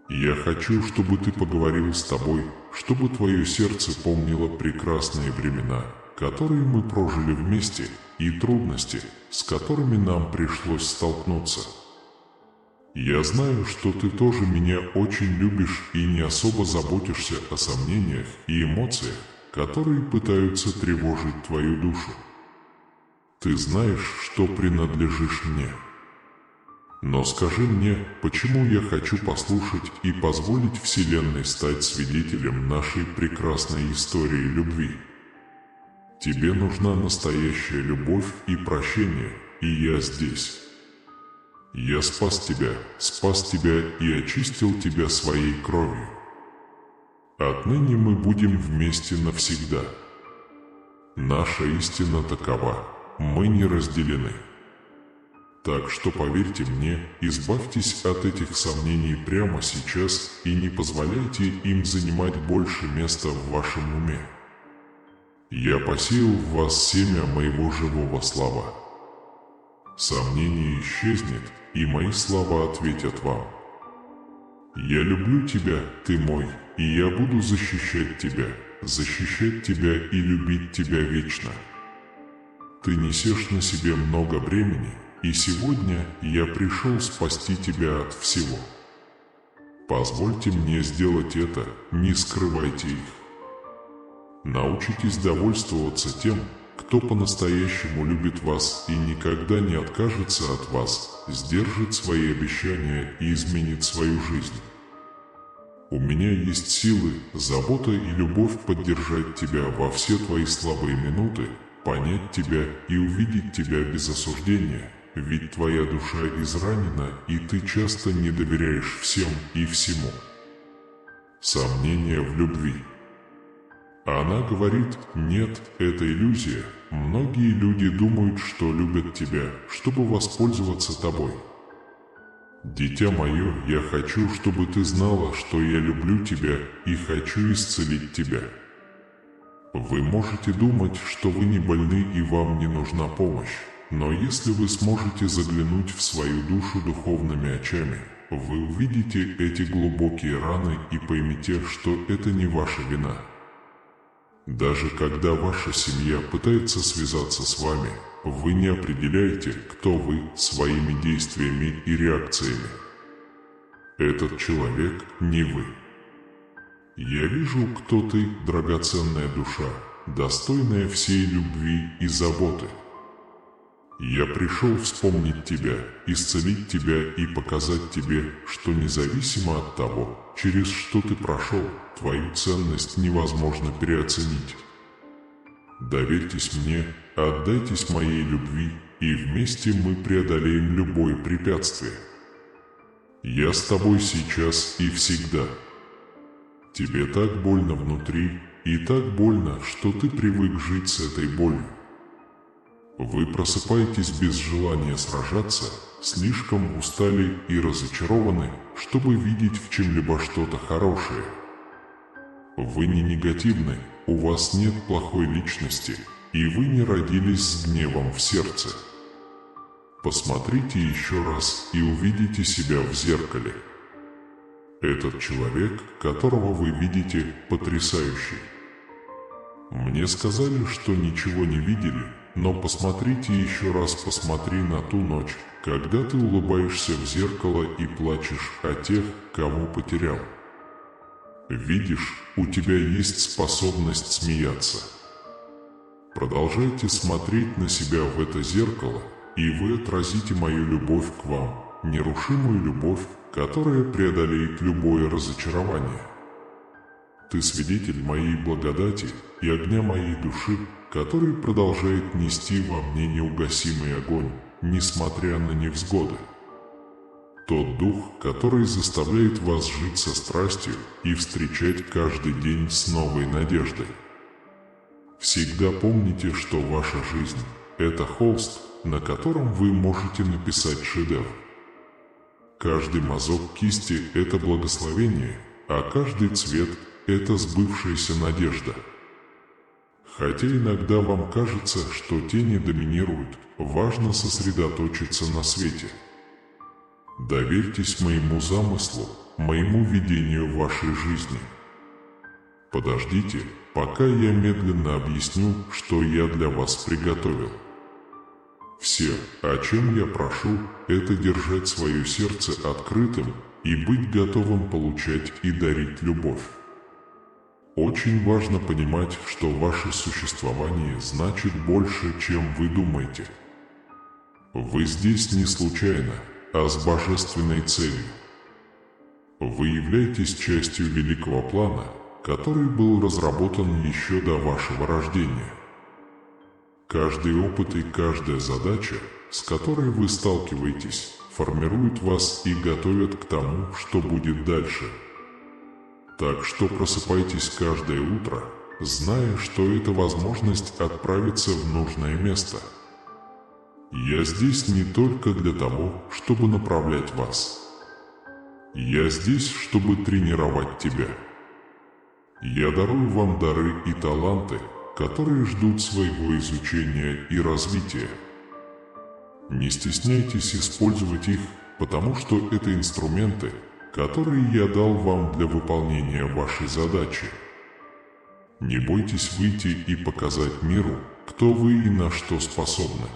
Я хочу, чтобы ты поговорил с тобой, чтобы твое сердце помнило прекрасные времена, которые мы прожили вместе, и трудности, с которыми нам пришлось столкнуться. Я знаю, что ты тоже меня очень любишь и не особо заботишься о сомнениях и эмоциях, которые пытаются тревожить твою душу. Ты знаешь, что принадлежишь мне. Но скажи мне, почему я хочу послушать и позволить Вселенной стать свидетелем нашей прекрасной истории любви. Тебе нужна настоящая любовь и прощение, и я здесь. Я спас тебя и очистил тебя своей кровью. Отныне мы будем вместе навсегда. Наша истина такова, мы не разделены. Так что поверьте мне, избавьтесь от этих сомнений прямо сейчас и не позволяйте им занимать больше места в вашем уме. Я посеял в вас семя моего живого слова. Сомнение исчезнет, и мои слова ответят вам. Я люблю тебя, ты мой, и я буду защищать тебя и любить тебя вечно. Ты несешь на себе много бремени, и сегодня я пришел спасти тебя от всего. Позвольте мне сделать это, не скрывайте их. Научитесь довольствоваться тем, кто по-настоящему любит вас и никогда не откажется от вас, сдержит свои обещания и изменит свою жизнь. У меня есть силы, забота и любовь поддержать тебя во все твои слабые минуты, понять тебя и увидеть тебя без осуждения, ведь твоя душа изранена, и ты часто не доверяешь всем и всему. Сомнение в любви. Она говорит: нет, это иллюзия. Многие люди думают, что любят тебя, чтобы воспользоваться тобой. Дитя мое, я хочу, чтобы ты знала, что я люблю тебя и хочу исцелить тебя. Вы можете думать, что вы не больны и вам не нужна помощь, но если вы сможете заглянуть в свою душу духовными очами, вы увидите эти глубокие раны и поймете, что это не ваша вина. Даже когда ваша семья пытается связаться с вами, вы не определяете, кто вы, своими действиями и реакциями. Этот человек не вы. Я вижу, кто ты, драгоценная душа, достойная всей любви и заботы. Я пришел вспомнить тебя, исцелить тебя и показать тебе, что независимо от того, через что ты прошел, твою ценность невозможно переоценить. Доверьтесь мне, отдайтесь моей любви, и вместе мы преодолеем любое препятствие. Я с тобой сейчас и всегда. Тебе так больно внутри, и так больно, что ты привык жить с этой болью. Вы просыпаетесь без желания сражаться, слишком устали и разочарованы, чтобы видеть в чем-либо что-то хорошее. Вы не негативны, у вас нет плохой личности, и вы не родились с гневом в сердце. Посмотрите еще раз и увидите себя в зеркале. Этот человек, которого вы видите, потрясающий. Мне сказали, что ничего не видели, но посмотрите еще раз, посмотри на ту ночь, когда ты улыбаешься в зеркало и плачешь о тех, кого потерял. Видишь, у тебя есть способность смеяться. Продолжайте смотреть на себя в это зеркало, и вы отразите мою любовь к вам, нерушимую любовь, которая преодолеет любое разочарование. Ты свидетель моей благодати и огня моей души, который продолжает нести во мне неугасимый огонь, несмотря на невзгоды. Тот дух, который заставляет вас жить со страстью и встречать каждый день с новой надеждой. Всегда помните, что ваша жизнь – это холст, на котором вы можете написать шедевр. Каждый мазок кисти – это благословение, а каждый цвет – это сбывшаяся надежда. Хотя иногда вам кажется, что тени доминируют, важно сосредоточиться на свете. Доверьтесь моему замыслу, моему видению вашей жизни. Подождите, пока я медленно объясню, что я для вас приготовил. Все, о чем я прошу, это держать свое сердце открытым и быть готовым получать и дарить любовь. Очень важно понимать, что ваше существование значит больше, чем вы думаете. Вы здесь не случайно, а с божественной целью. Вы являетесь частью великого плана, который был разработан еще до вашего рождения. Каждый опыт и каждая задача, с которой вы сталкиваетесь, формируют вас и готовят к тому, что будет дальше. Так что просыпайтесь каждое утро, зная, что это возможность отправиться в нужное место. Я здесь не только для того, чтобы направлять вас. Я здесь, чтобы тренировать тебя. Я дарую вам дары и таланты, которые ждут своего изучения и развития. Не стесняйтесь использовать их, потому что это инструменты, которые я дал вам для выполнения вашей задачи. Не бойтесь выйти и показать миру, кто вы и на что способны.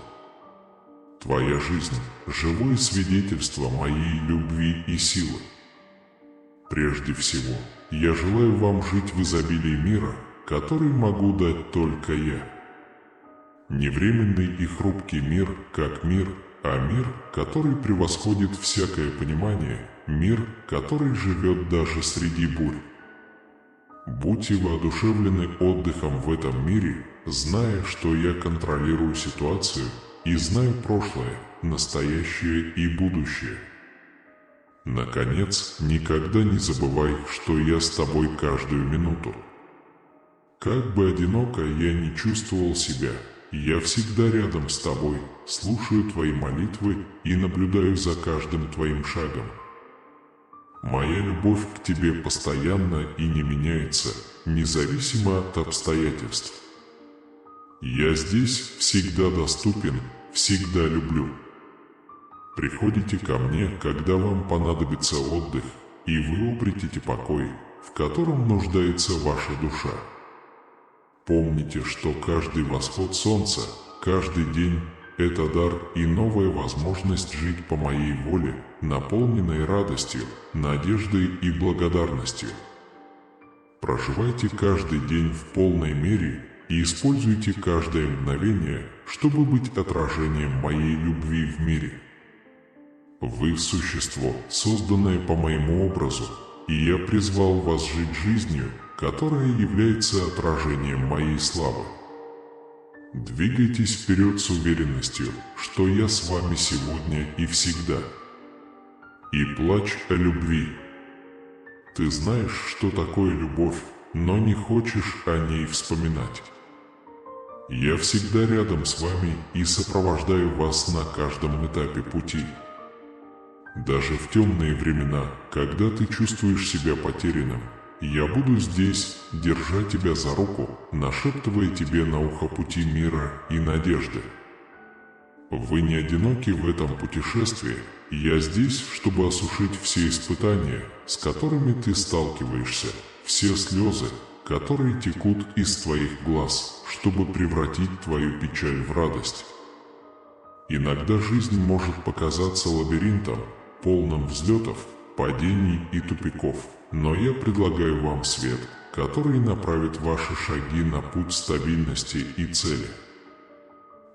Твоя жизнь – живое свидетельство моей любви и силы. Прежде всего, я желаю вам жить в изобилии мира, который могу дать только я. Не временный и хрупкий мир, как мир, а мир, который превосходит всякое понимание, мир, который живет даже среди бурь. Будьте воодушевлены отдыхом в этом мире, зная, что я контролирую ситуацию и знаю прошлое, настоящее и будущее. Наконец, никогда не забывай, что я с тобой каждую минуту. Как бы одиноко я ни чувствовал себя, я всегда рядом с тобой, слушаю твои молитвы и наблюдаю за каждым твоим шагом. Моя любовь к тебе постоянна и не меняется, независимо от обстоятельств. Я здесь всегда доступен, всегда люблю. Приходите ко мне, когда вам понадобится отдых, и вы обретете покой, в котором нуждается ваша душа. Помните, что каждый восход солнца, каждый день – это дар и новая возможность жить по моей воле, наполненной радостью, надеждой и благодарностью. Проживайте каждый день в полной мере и используйте каждое мгновение, чтобы быть отражением моей любви в мире. Вы – существо, созданное по моему образу, и я призвал вас жить жизнью, которая является отражением моей славы. Двигайтесь вперед с уверенностью, что я с вами сегодня и всегда. И плачь о любви. Ты знаешь, что такое любовь, но не хочешь о ней вспоминать. Я всегда рядом с вами и сопровождаю вас на каждом этапе пути. Даже в темные времена, когда ты чувствуешь себя потерянным, я буду здесь, держа тебя за руку, нашептывая тебе на ухо пути мира и надежды. Вы не одиноки в этом путешествии, я здесь, чтобы осушить все испытания, с которыми ты сталкиваешься, все слезы, которые текут из твоих глаз, чтобы превратить твою печаль в радость. Иногда жизнь может показаться лабиринтом, полным взлетов, падений и тупиков, но я предлагаю вам свет, который направит ваши шаги на путь стабильности и цели.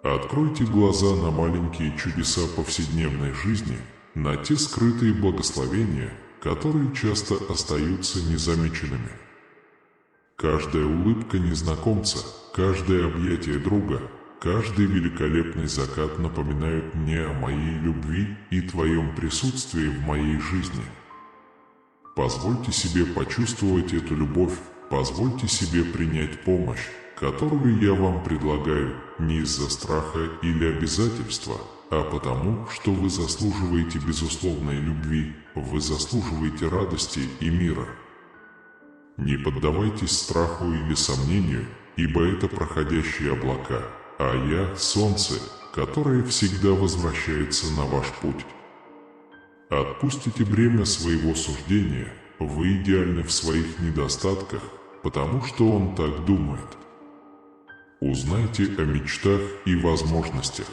Откройте глаза на маленькие чудеса повседневной жизни, на те скрытые благословения, которые часто остаются незамеченными. Каждая улыбка незнакомца, каждое объятие друга, каждый великолепный закат напоминают мне о моей любви и твоем присутствии в моей жизни. Позвольте себе почувствовать эту любовь, позвольте себе принять помощь, которую я вам предлагаю не из-за страха или обязательства, а потому, что вы заслуживаете безусловной любви, вы заслуживаете радости и мира. Не поддавайтесь страху или сомнению, ибо это проходящие облака, а я – солнце, которое всегда возвращается на ваш путь. Отпустите бремя своего суждения, вы идеальны в своих недостатках, потому что он так думает. Узнайте о мечтах и возможностях.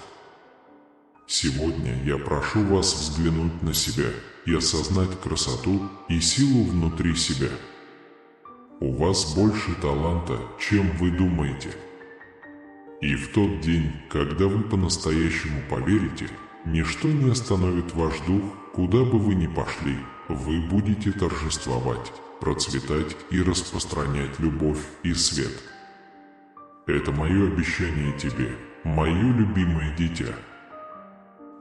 Сегодня я прошу вас взглянуть на себя и осознать красоту и силу внутри себя. У вас больше таланта, чем вы думаете. И в тот день, когда вы по-настоящему поверите, ничто не остановит ваш дух, куда бы вы ни пошли, вы будете торжествовать, процветать и распространять любовь и свет. Это мое обещание тебе, мое любимое дитя.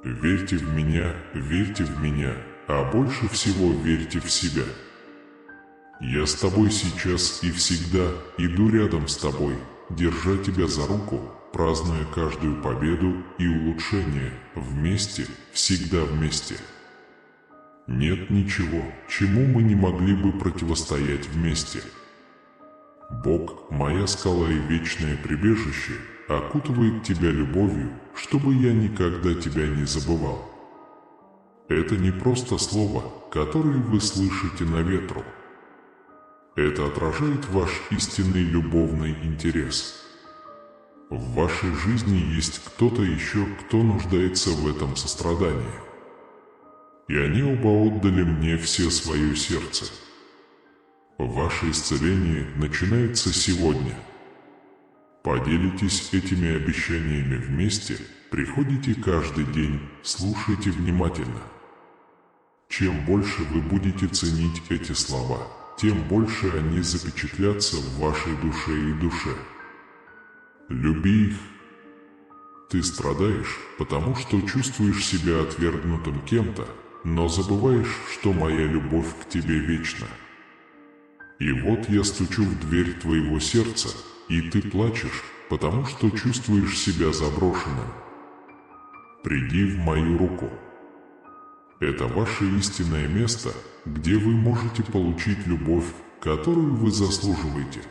Верьте в меня, а больше всего верьте в себя. Я с тобой сейчас и всегда иду рядом с тобой, держа тебя за руку, празднуя каждую победу и улучшение, вместе, всегда вместе. Нет ничего, чему мы не могли бы противостоять вместе. Бог, моя скала и вечное прибежище, окутывает тебя любовью, чтобы я никогда тебя не забывал. Это не просто слово, которое вы слышите на ветру. Это отражает ваш истинный любовный интерес. В вашей жизни есть кто-то еще, кто нуждается в этом сострадании. И они оба отдали мне все свое сердце. Ваше исцеление начинается сегодня. Поделитесь этими обещаниями вместе, приходите каждый день, слушайте внимательно. Чем больше вы будете ценить эти слова, тем больше они запечатлятся в вашей душе и душе. Люби их. Ты страдаешь, потому что чувствуешь себя отвергнутым кем-то, но забываешь, что моя любовь к тебе вечна. И вот я стучу в дверь твоего сердца, и ты плачешь, потому что чувствуешь себя заброшенным. Приди в мою руку. Это ваше истинное место, где вы можете получить любовь, которую вы заслуживаете.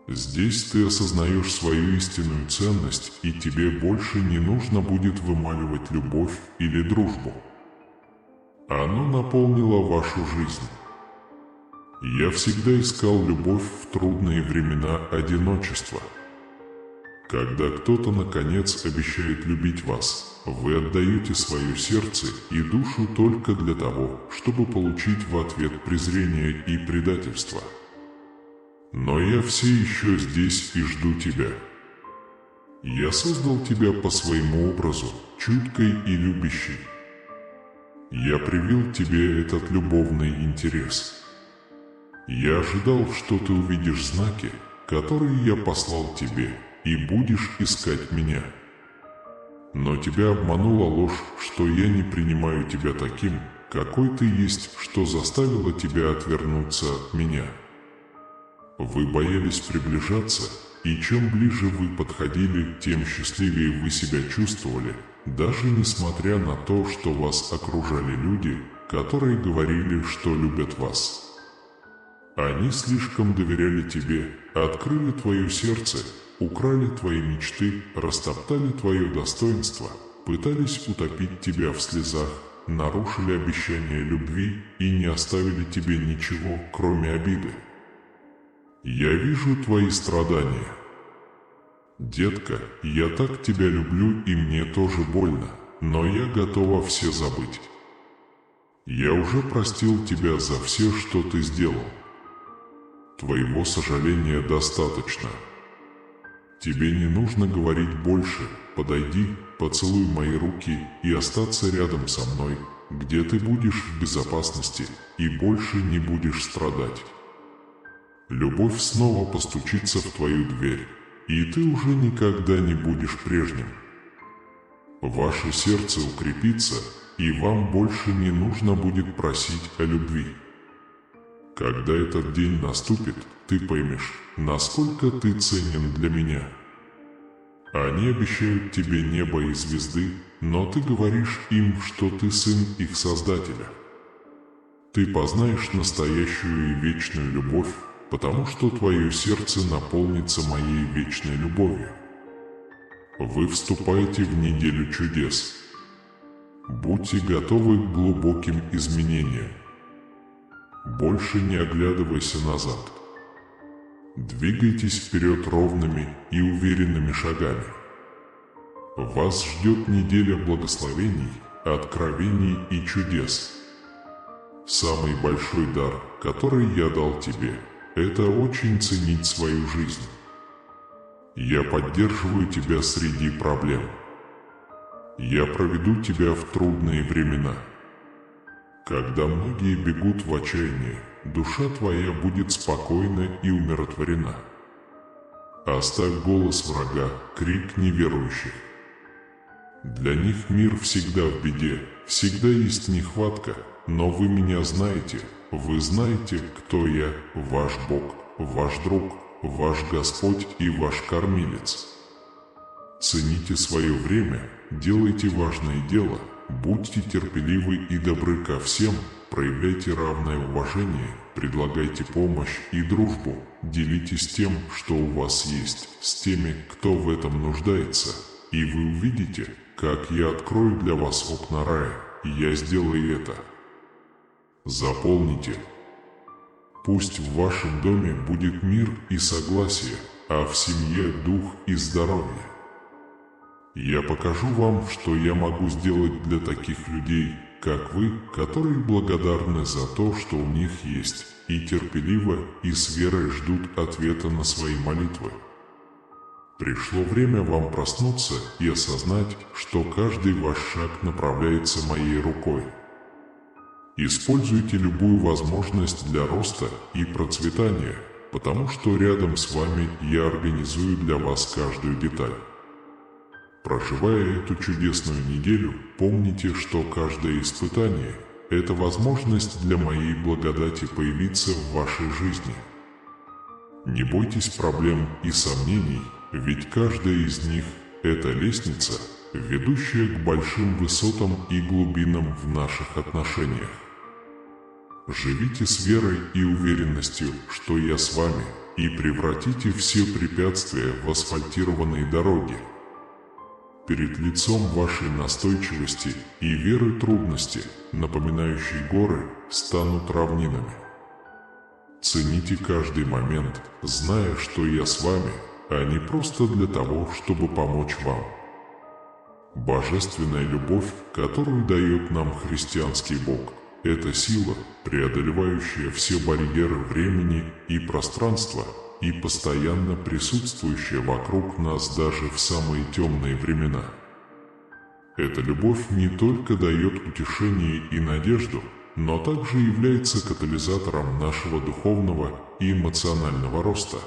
Здесь ты осознаешь свою истинную ценность, и тебе больше не нужно будет вымаливать любовь или дружбу. Оно наполнило вашу жизнь. Я всегда искал любовь в трудные времена одиночества. Когда кто-то наконец обещает любить вас, вы отдаете свое сердце и душу только для того, чтобы получить в ответ презрение и предательство. Но я все еще здесь и жду тебя. Я создал тебя по своему образу, чуткой и любящей. Я привил тебе этот любовный интерес. Я ожидал, что ты увидишь знаки, которые я послал тебе, и будешь искать меня. Но тебя обманула ложь, что я не принимаю тебя таким, какой ты есть, что заставило тебя отвернуться от меня. Вы боялись приближаться, и чем ближе вы подходили, тем счастливее вы себя чувствовали, даже несмотря на то, что вас окружали люди, которые говорили, что любят вас. Они слишком доверяли тебе, открыли твое сердце, украли твои мечты, растоптали твое достоинство, пытались утопить тебя в слезах, нарушили обещания любви и не оставили тебе ничего, кроме обиды. Я вижу твои страдания. Детка, я так тебя люблю, и мне тоже больно, но я готова все забыть. Я уже простил тебя за все, что ты сделал. Твоего сожаления достаточно. Тебе не нужно говорить больше. Подойди, поцелуй мои руки и остаться рядом со мной, где ты будешь в безопасности и больше не будешь страдать. Любовь снова постучится в твою дверь, и ты уже никогда не будешь прежним. Ваше сердце укрепится, и вам больше не нужно будет просить о любви. Когда этот день наступит, ты поймешь, насколько ты ценен для меня. Они обещают тебе небо и звезды, но ты говоришь им, что ты сын их Создателя. Ты познаешь настоящую и вечную любовь, потому что твое сердце наполнится моей вечной любовью. Вы вступаете в неделю чудес. Будьте готовы к глубоким изменениям. Больше не оглядывайся назад. Двигайтесь вперед ровными и уверенными шагами. Вас ждет неделя благословений, откровений и чудес. Самый большой дар, который я дал тебе, это очень ценить свою жизнь. Я поддерживаю тебя среди проблем. Я проведу тебя в трудные времена. Когда многие бегут в отчаянии, душа твоя будет спокойна и умиротворена. Оставь голос врага, крик неверующих. Для них мир всегда в беде, всегда есть нехватка, но вы меня знаете, вы знаете, кто я, ваш Бог, ваш друг, ваш Господь и ваш Кормилец. Цените свое время, делайте важное дело, будьте терпеливы и добры ко всем, проявляйте равное уважение, предлагайте помощь и дружбу, делитесь тем, что у вас есть, с теми, кто в этом нуждается, и вы увидите, как я открою для вас окна рая, и я сделаю это. Запомните. Пусть в вашем доме будет мир и согласие, а в семье дух и здоровье. Я покажу вам, что я могу сделать для таких людей, как вы, которые благодарны за то, что у них есть, и терпеливо и с верой ждут ответа на свои молитвы. Пришло время вам проснуться и осознать, что каждый ваш шаг направляется моей рукой. Используйте любую возможность для роста и процветания, потому что рядом с вами я организую для вас каждую деталь. Проживая эту чудесную неделю, помните, что каждое испытание – это возможность для моей благодати появиться в вашей жизни. Не бойтесь проблем и сомнений, ведь каждая из них – это лестница, ведущая к большим высотам и глубинам в наших отношениях. Живите с верой и уверенностью, что я с вами, и превратите все препятствия в асфальтированные дороги. Перед лицом вашей настойчивости и веры трудности, напоминающие горы, станут равнинами. Цените каждый момент, зная, что я с вами, а не просто для того, чтобы помочь вам. Божественная любовь, которую дает нам христианский Бог, это сила, преодолевающая все барьеры времени и пространства и постоянно присутствующая вокруг нас даже в самые темные времена. Эта любовь не только дает утешение и надежду, но также является катализатором нашего духовного и эмоционального роста.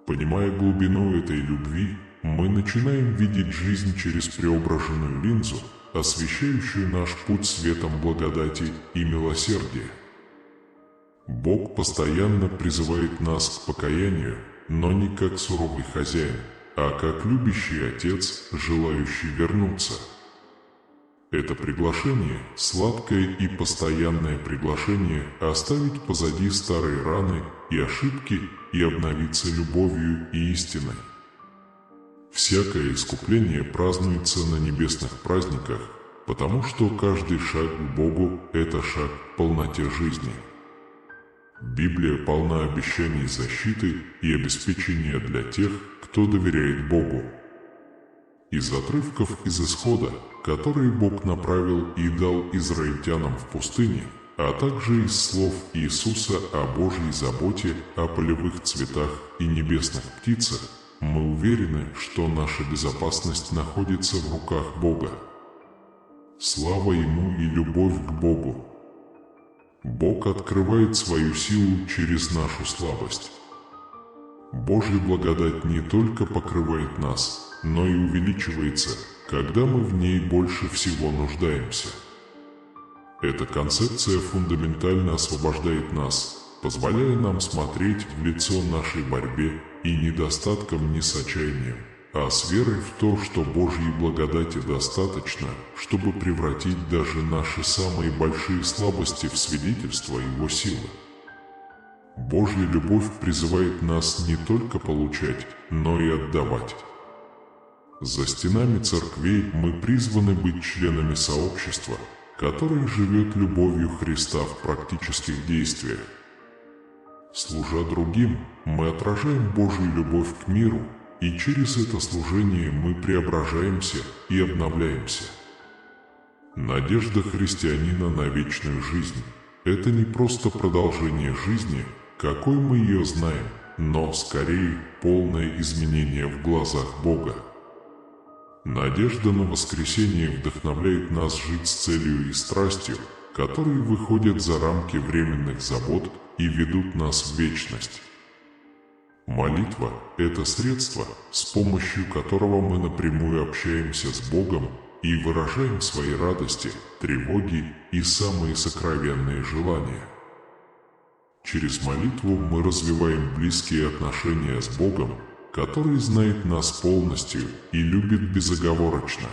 Понимая глубину этой любви, мы начинаем видеть жизнь через преображенную линзу, освещающую наш путь светом благодати и милосердия. Бог постоянно призывает нас к покаянию, но не как суровый хозяин, а как любящий отец, желающий вернуться. Это приглашение – сладкое и постоянное приглашение оставить позади старые раны и ошибки и обновиться любовью и истиной. Всякое искупление празднуется на небесных праздниках, потому что каждый шаг к Богу – это шаг к полноте жизни. Библия полна обещаний защиты и обеспечения для тех, кто доверяет Богу. Из отрывков из Исхода, которые Бог направил и дал израильтянам в пустыне, а также из слов Иисуса о Божьей заботе о полевых цветах и небесных птицах, мы уверены, что наша безопасность находится в руках Бога. Слава Ему и любовь к Богу! Бог открывает свою силу через нашу слабость. Божья благодать не только покрывает нас, но и увеличивается, когда мы в ней больше всего нуждаемся. Эта концепция фундаментально освобождает нас, позволяя нам смотреть в лицо нашей борьбе и недостаткам не с отчаянием, а с верой в то, что Божьей благодати достаточно, чтобы превратить даже наши самые большие слабости в свидетельство Его силы. Божья любовь призывает нас не только получать, но и отдавать. За стенами церквей мы призваны быть членами сообщества, которое живет любовью Христа в практических действиях. Служа другим, мы отражаем Божью любовь к миру, и через это служение мы преображаемся и обновляемся. Надежда христианина на вечную жизнь – это не просто продолжение жизни, какой мы ее знаем, но скорее полное изменение в глазах Бога. Надежда на воскресение вдохновляет нас жить с целью и страстью, которые выходят за рамки временных забот и ведут нас в вечность. Молитва – это средство, с помощью которого мы напрямую общаемся с Богом и выражаем свои радости, тревоги и самые сокровенные желания. Через молитву мы развиваем близкие отношения с Богом, который знает нас полностью и любит безоговорочно.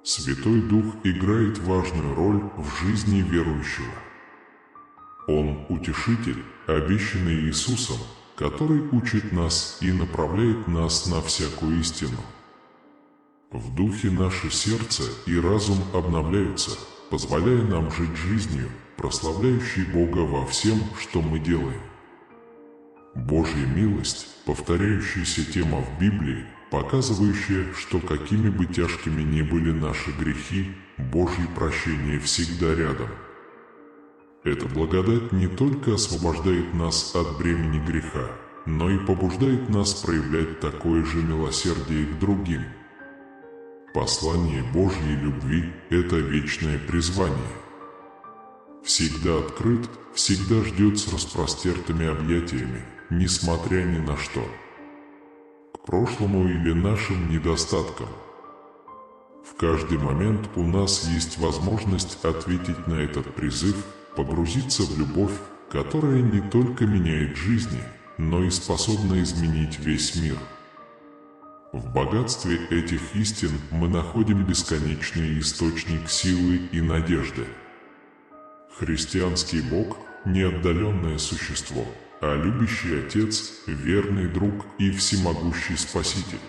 Святой Дух играет важную роль в жизни верующего. Он – утешитель, обещанный Иисусом, который учит нас и направляет нас на всякую истину. В Духе наше сердце и разум обновляются, позволяя нам жить жизнью, прославляющей Бога во всем, что мы делаем. Божья милость, повторяющаяся тема в Библии, показывающая, что какими бы тяжкими ни были наши грехи, Божье прощение всегда рядом. Эта благодать не только освобождает нас от бремени греха, но и побуждает нас проявлять такое же милосердие к другим. Послание Божьей любви – это вечное призвание. Всегда открыт, всегда ждет с распростертыми объятиями, несмотря ни на что. К прошлому или нашим недостаткам. В каждый момент у нас есть возможность ответить на этот призыв, погрузиться в любовь, которая не только меняет жизни, но и способна изменить весь мир. В богатстве этих истин мы находим бесконечный источник силы и надежды. Христианский Бог – не отдаленное существо, а любящий Отец, верный друг и всемогущий Спаситель.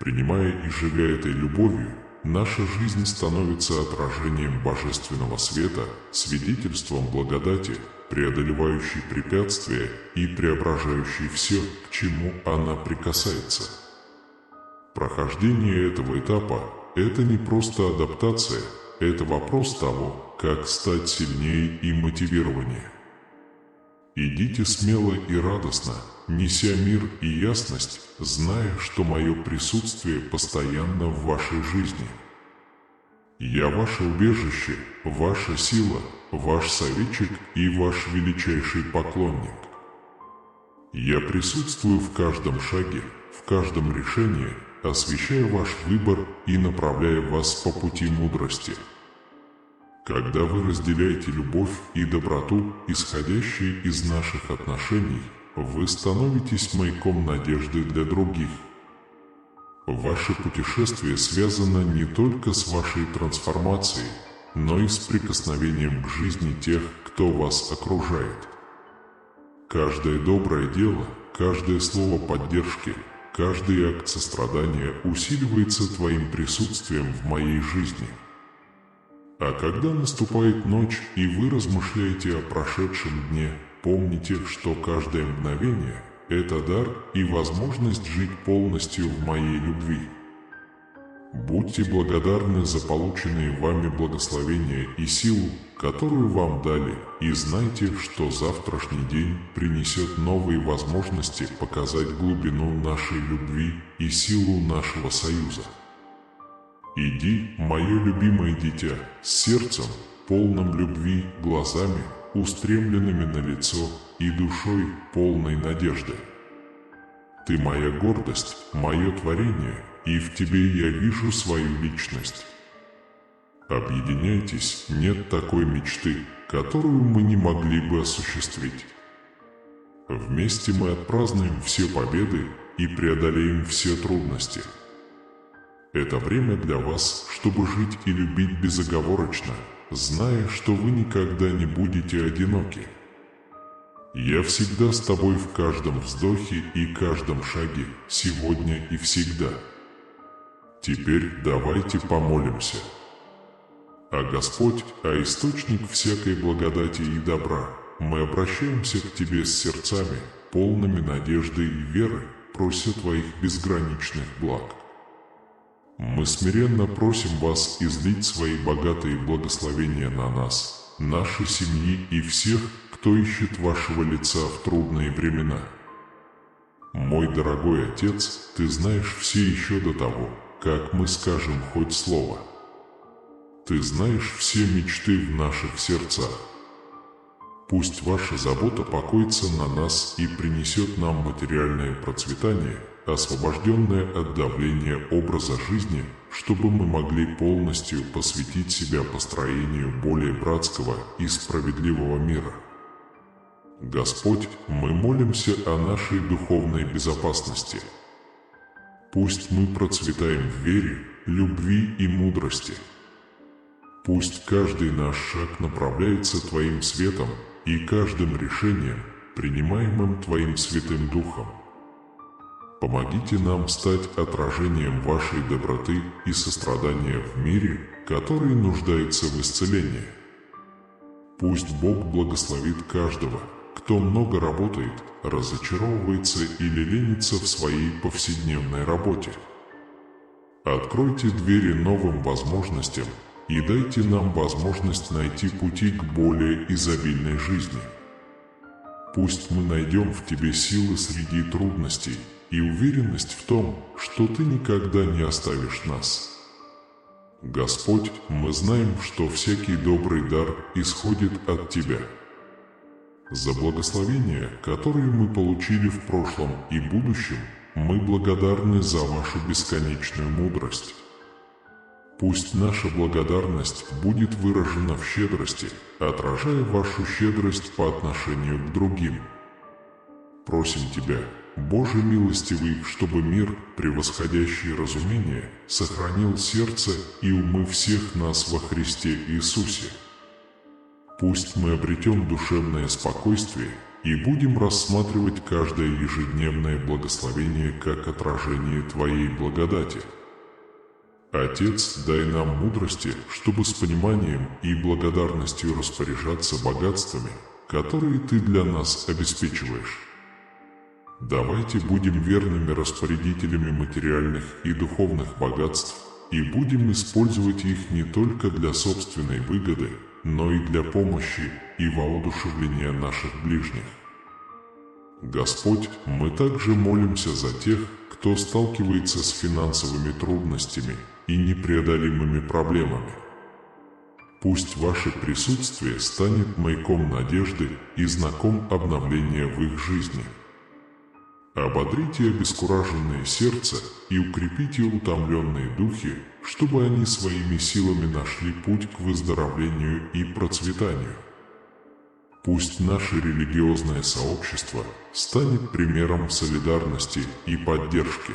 Принимая и живя этой любовью, наша жизнь становится отражением божественного света, свидетельством благодати, преодолевающей препятствия и преображающей все, к чему она прикасается. Прохождение этого этапа – это не просто адаптация, это вопрос того, как стать сильнее и мотивированнее. Идите смело и радостно, неся мир и ясность, зная, что мое присутствие постоянно в вашей жизни. Я ваше убежище, ваша сила, ваш советчик и ваш величайший поклонник. Я присутствую в каждом шаге, в каждом решении, освещая ваш выбор и направляя вас по пути мудрости. Когда вы разделяете любовь и доброту, исходящие из наших отношений, вы становитесь маяком надежды для других. Ваше путешествие связано не только с вашей трансформацией, но и с прикосновением к жизни тех, кто вас окружает. Каждое доброе дело, каждое слово поддержки, каждый акт сострадания усиливается твоим присутствием в моей жизни. А когда наступает ночь и вы размышляете о прошедшем дне, помните, что каждое мгновение – это дар и возможность жить полностью в моей любви. Будьте благодарны за полученные вами благословения и силу, которую вам дали, и знайте, что завтрашний день принесет новые возможности показать глубину нашей любви и силу нашего союза. Иди, мое любимое дитя, с сердцем, полным любви, глазами, устремленными на лицо и душой, полной надежды. Ты моя гордость, мое творение, и в тебе я вижу свою личность. Объединяйтесь, нет такой мечты, которую мы не могли бы осуществить. Вместе мы отпразднуем все победы и преодолеем все трудности. Это время для вас, чтобы жить и любить безоговорочно, зная, что вы никогда не будете одиноки. Я всегда с тобой в каждом вздохе и каждом шаге, сегодня и всегда. Теперь давайте помолимся. А Господь, а источник всякой благодати и добра, мы обращаемся к Тебе с сердцами, полными надежды и веры, прося Твоих безграничных благ. Мы смиренно просим Вас излить свои богатые благословения на нас, наши семьи и всех, кто ищет Вашего лица в трудные времена. Мой дорогой Отец, Ты знаешь все еще до того, как мы скажем хоть слово. Ты знаешь все мечты в наших сердцах. Пусть Ваша забота покоится на нас и принесет нам материальное процветание, освобожденное от давления образа жизни, чтобы мы могли полностью посвятить себя построению более братского и справедливого мира. Господь, мы молимся о нашей духовной безопасности. Пусть мы процветаем в вере, любви и мудрости. Пусть каждый наш шаг направляется Твоим светом и каждым решением, принимаемым Твоим Святым Духом. Помогите нам стать отражением Вашей доброты и сострадания в мире, который нуждается в исцелении. Пусть Бог благословит каждого, кто много работает, разочаровывается или ленится в своей повседневной работе. Откройте двери новым возможностям и дайте нам возможность найти пути к более изобильной жизни. Пусть мы найдем в Тебе силы среди трудностей и уверенность в том, что Ты никогда не оставишь нас. Господь, мы знаем, что всякий добрый дар исходит от Тебя. За благословения, которые мы получили в прошлом и будущем, мы благодарны за Вашу бесконечную мудрость. Пусть наша благодарность будет выражена в щедрости, отражая Вашу щедрость по отношению к другим. Просим Тебя, Боже милостивый, чтобы мир, превосходящий разумение, сохранил сердце и умы всех нас во Христе Иисусе. Пусть мы обретем душевное спокойствие и будем рассматривать каждое ежедневное благословение как отражение Твоей благодати. Отец, дай нам мудрости, чтобы с пониманием и благодарностью распоряжаться богатствами, которые Ты для нас обеспечиваешь. Давайте будем верными распорядителями материальных и духовных богатств и будем использовать их не только для собственной выгоды, но и для помощи и воодушевления наших ближних. Господь, мы также молимся за тех, кто сталкивается с финансовыми трудностями и непреодолимыми проблемами. Пусть Ваше присутствие станет маяком надежды и знаком обновления в их жизни. Ободрите обескураженное сердце и укрепите утомленные духи, чтобы они своими силами нашли путь к выздоровлению и процветанию. Пусть наше религиозное сообщество станет примером солидарности и поддержки.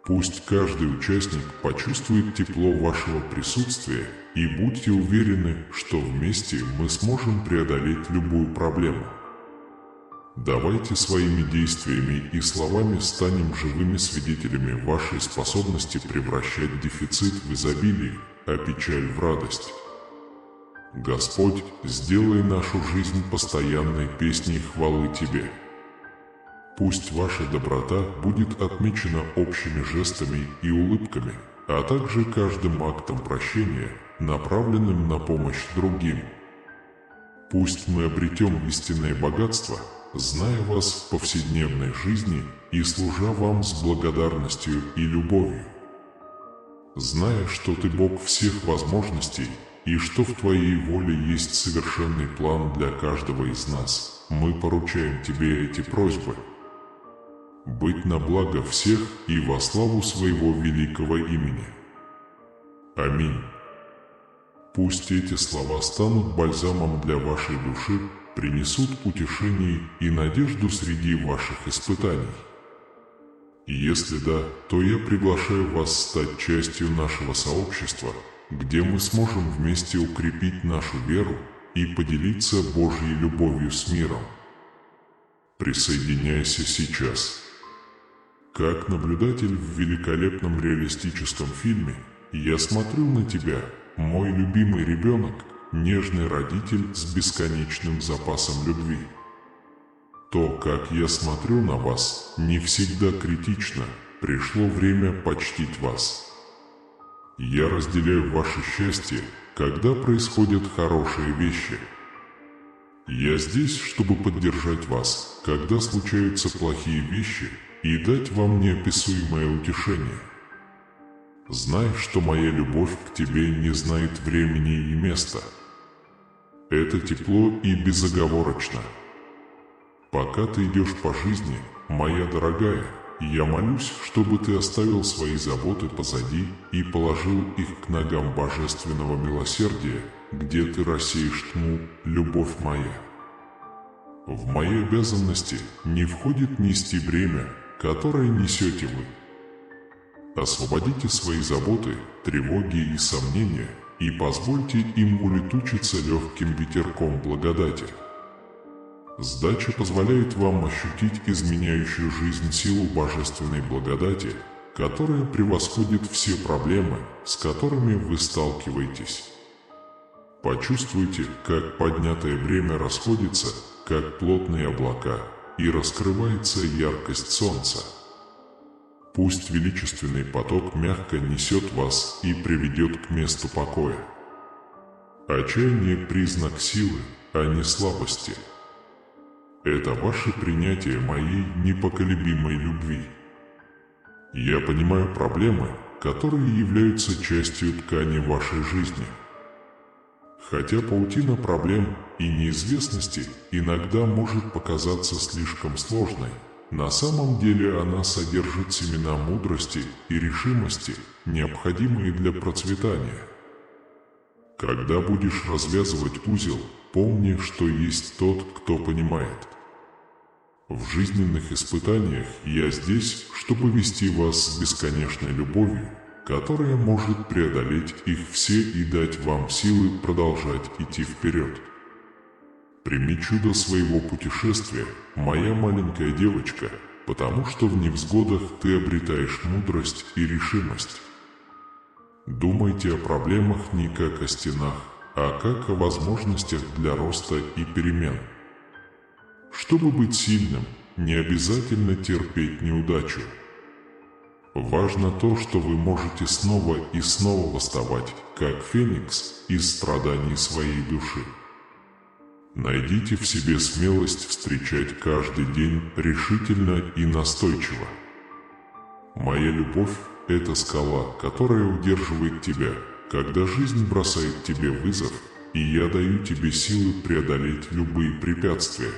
Пусть каждый участник почувствует тепло Вашего присутствия и будьте уверены, что вместе мы сможем преодолеть любую проблему. Давайте своими действиями и словами станем живыми свидетелями Вашей способности превращать дефицит в изобилие, а печаль в радость. Господь, сделай нашу жизнь постоянной песней хвалы Тебе. Пусть Ваша доброта будет отмечена общими жестами и улыбками, а также каждым актом прощения, направленным на помощь другим. Пусть мы обретем истинное богатство, зная Вас в повседневной жизни и служа Вам с благодарностью и любовью. Зная, что Ты Бог всех возможностей и что в Твоей воле есть совершенный план для каждого из нас, мы поручаем Тебе эти просьбы. Быть на благо всех и во славу Своего великого имени. Аминь. Пусть эти слова станут бальзамом для вашей души, принесут утешение и надежду среди ваших испытаний. И если да, то я приглашаю вас стать частью нашего сообщества, где мы сможем вместе укрепить нашу веру и поделиться Божьей любовью с миром. Присоединяйся сейчас. Как наблюдатель в великолепном реалистическом фильме, я смотрю на тебя, мой любимый ребенок, нежный родитель с бесконечным запасом любви. То, как я смотрю на вас, не всегда критично, пришло время почтить вас. Я разделяю ваше счастье, когда происходят хорошие вещи. Я здесь, чтобы поддержать вас, когда случаются плохие вещи, и дать вам неописуемое утешение. Знай, что моя любовь к тебе не знает времени и места. Это тепло и безоговорочно. Пока ты идешь по жизни, моя дорогая, я молюсь, чтобы ты оставил свои заботы позади и положил их к ногам божественного милосердия, где ты рассеешь тьму, любовь моя. В мои обязанности не входит нести бремя, которое несете вы. Освободите свои заботы, тревоги и сомнения и позвольте им улетучиться легким ветерком благодати. Сдача позволяет вам ощутить изменяющую жизнь силу божественной благодати, которая превосходит все проблемы, с которыми вы сталкиваетесь. Почувствуйте, как поднятое бремя расходится, как плотные облака, и раскрывается яркость солнца. Пусть величественный поток мягко несет вас и приведет к месту покоя. Отчаяние – признак силы, а не слабости. это ваше принятие моей непоколебимой любви. Я понимаю проблемы, которые являются частью ткани вашей жизни. Хотя паутина проблем и неизвестности иногда может показаться слишком сложной, на самом деле она содержит семена мудрости и решимости, необходимые для процветания. Когда будешь развязывать узел, помни, что есть тот, кто понимает. В жизненных испытаниях я здесь, чтобы вести вас с бесконечной любовью, которая может преодолеть их все и дать вам силы продолжать идти вперед. Прими чудо своего путешествия, моя маленькая девочка, потому что в невзгодах ты обретаешь мудрость и решимость. Думайте о проблемах не как о стенах, а как о возможностях для роста и перемен. Чтобы быть сильным, не обязательно терпеть неудачу. Важно то, что вы можете снова и снова восставать, как феникс, из страданий своей души. Найдите в себе смелость встречать каждый день решительно и настойчиво. Моя любовь – это скала, которая удерживает тебя, когда жизнь бросает тебе вызов, и я даю тебе силы преодолеть любые препятствия.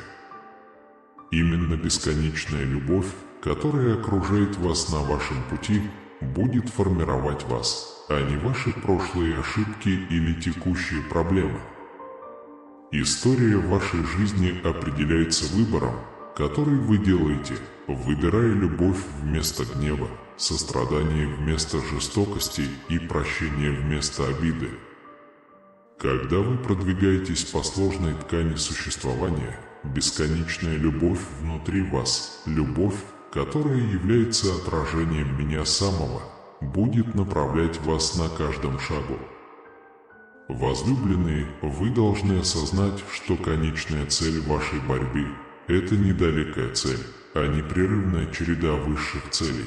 Именно бесконечная любовь, которая окружает вас на вашем пути, будет формировать вас, а не ваши прошлые ошибки или текущие проблемы. История вашей жизни определяется выбором, который вы делаете, выбирая любовь вместо гнева, сострадание вместо жестокости и прощение вместо обиды. Когда вы продвигаетесь по сложной ткани существования, бесконечная любовь внутри вас, любовь, которая является отражением меня самого, будет направлять вас на каждом шагу. Возлюбленные, вы должны осознать, что конечная цель вашей борьбы – это не далекая цель, а непрерывная череда высших целей.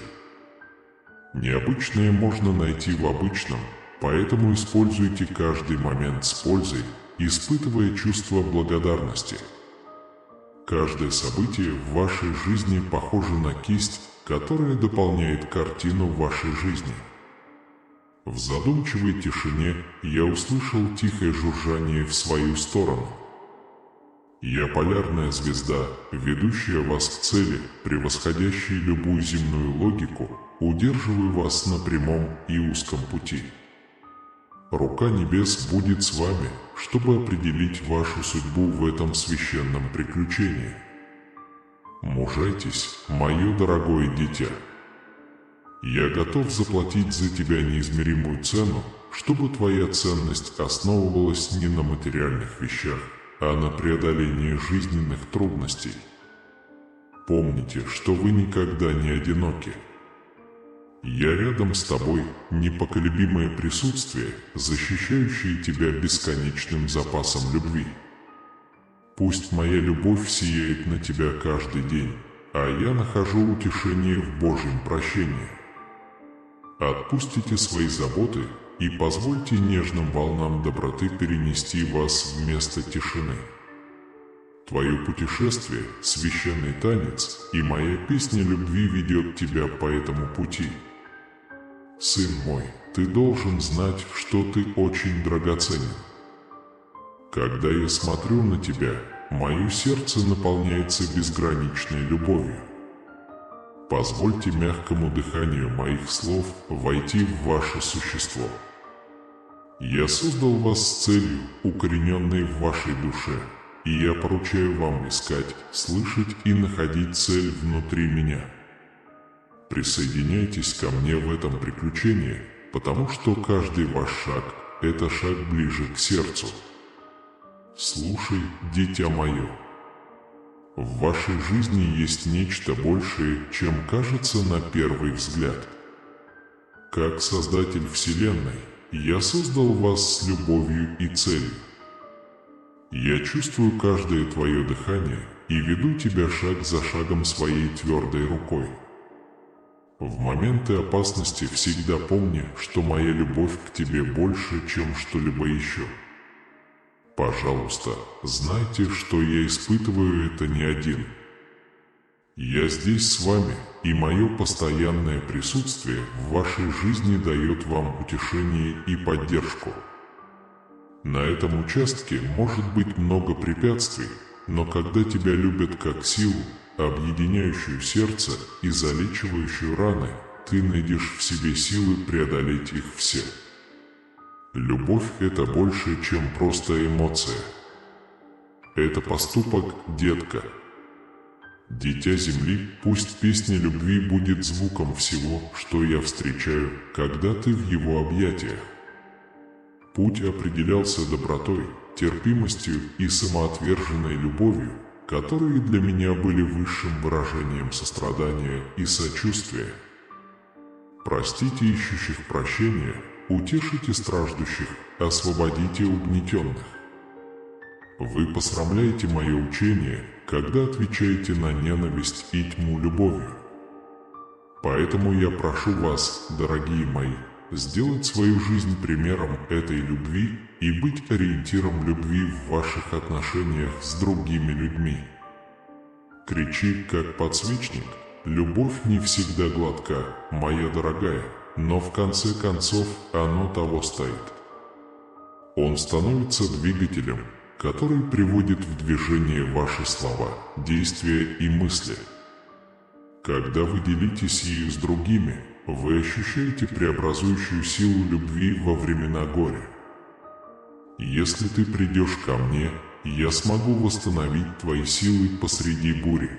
Необычное можно найти в обычном, поэтому используйте каждый момент с пользой, испытывая чувство благодарности. Каждое событие в вашей жизни похоже на кисть, которая дополняет картину вашей жизни. В задумчивой тишине я услышал тихое жужжание в свою сторону. Я полярная звезда, ведущая вас к цели, превосходящей любую земную логику, удерживаю вас на прямом и узком пути. Рука небес будет с вами, чтобы определить вашу судьбу в этом священном приключении. Мужайтесь, мое дорогое дитя. Я готов заплатить за тебя неизмеримую цену, чтобы твоя ценность основывалась не на материальных вещах, а на преодолении жизненных трудностей. Помните, что вы никогда не одиноки. Я рядом с тобой, непоколебимое присутствие, защищающее тебя бесконечным запасом любви. Пусть моя любовь сияет на тебя каждый день, а я нахожу утешение в Божьем прощении. Отпустите свои заботы и позвольте нежным волнам доброты перенести вас в место тишины. Твое путешествие, священный танец, и моя песня любви ведет тебя по этому пути. Сын мой, ты должен знать, что ты очень драгоценен. Когда я смотрю на тебя, мое сердце наполняется безграничной любовью. Позвольте мягкому дыханию моих слов войти в ваше существо. Я создал вас с целью, укорененной в вашей душе, и я поручаю вам искать, слышать и находить цель внутри меня. Присоединяйтесь ко мне в этом приключении, потому что каждый ваш шаг – это шаг ближе к сердцу. Слушай, дитя мое. В вашей жизни есть нечто большее, чем кажется на первый взгляд. Как Создатель Вселенной, я создал вас с любовью и целью. Я чувствую каждое твое дыхание и веду тебя шаг за шагом своей твердой рукой. В моменты опасности всегда помни, что моя любовь к тебе больше, чем что-либо еще. Пожалуйста, знайте, что я испытываю это не один. Я здесь с вами, и мое постоянное присутствие в вашей жизни дает вам утешение и поддержку. На этом участке может быть много препятствий, но когда тебя любят как силу, объединяющую сердце и залечивающую раны, ты найдешь в себе силы преодолеть их все. Любовь – это больше, чем просто эмоция. Это поступок, детка. Дитя Земли, пусть песня любви будет звуком всего, что я встречаю, когда ты в его объятиях. Путь определялся добротой, терпимостью и самоотверженной любовью, которые для меня были высшим выражением сострадания и сочувствия. Простите ищущих прощения, утешите страждущих, освободите угнетенных. Вы посрамляете мое учение, когда отвечаете на ненависть и тьму любовью. Поэтому я прошу вас, дорогие мои, сделать свою жизнь примером этой любви и быть ориентиром любви в ваших отношениях с другими людьми. Кричи, как подсвечник, любовь не всегда гладка, моя дорогая, но в конце концов оно того стоит. Он становится двигателем, который приводит в движение ваши слова, действия и мысли. Когда вы делитесь ею с другими, вы ощущаете преобразующую силу любви во времена горя. Если ты придешь ко мне, я смогу восстановить твои силы посреди бури.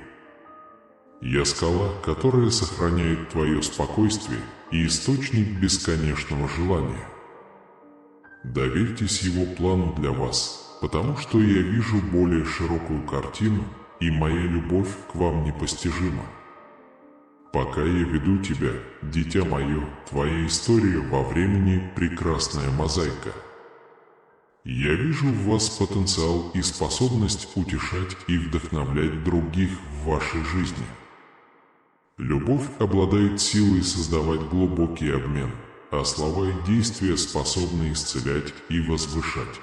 Я скала, которая сохраняет твое спокойствие и источник бесконечного желания. Доверьтесь его плану для вас, потому что я вижу более широкую картину, и моя любовь к вам непостижима. Пока я веду тебя, дитя мое, твоя история во времени – прекрасная мозаика. Я вижу в вас потенциал и способность утешать и вдохновлять других в вашей жизни. Любовь обладает силой создавать глубокий обмен, а слова и действия способны исцелять и возвышать.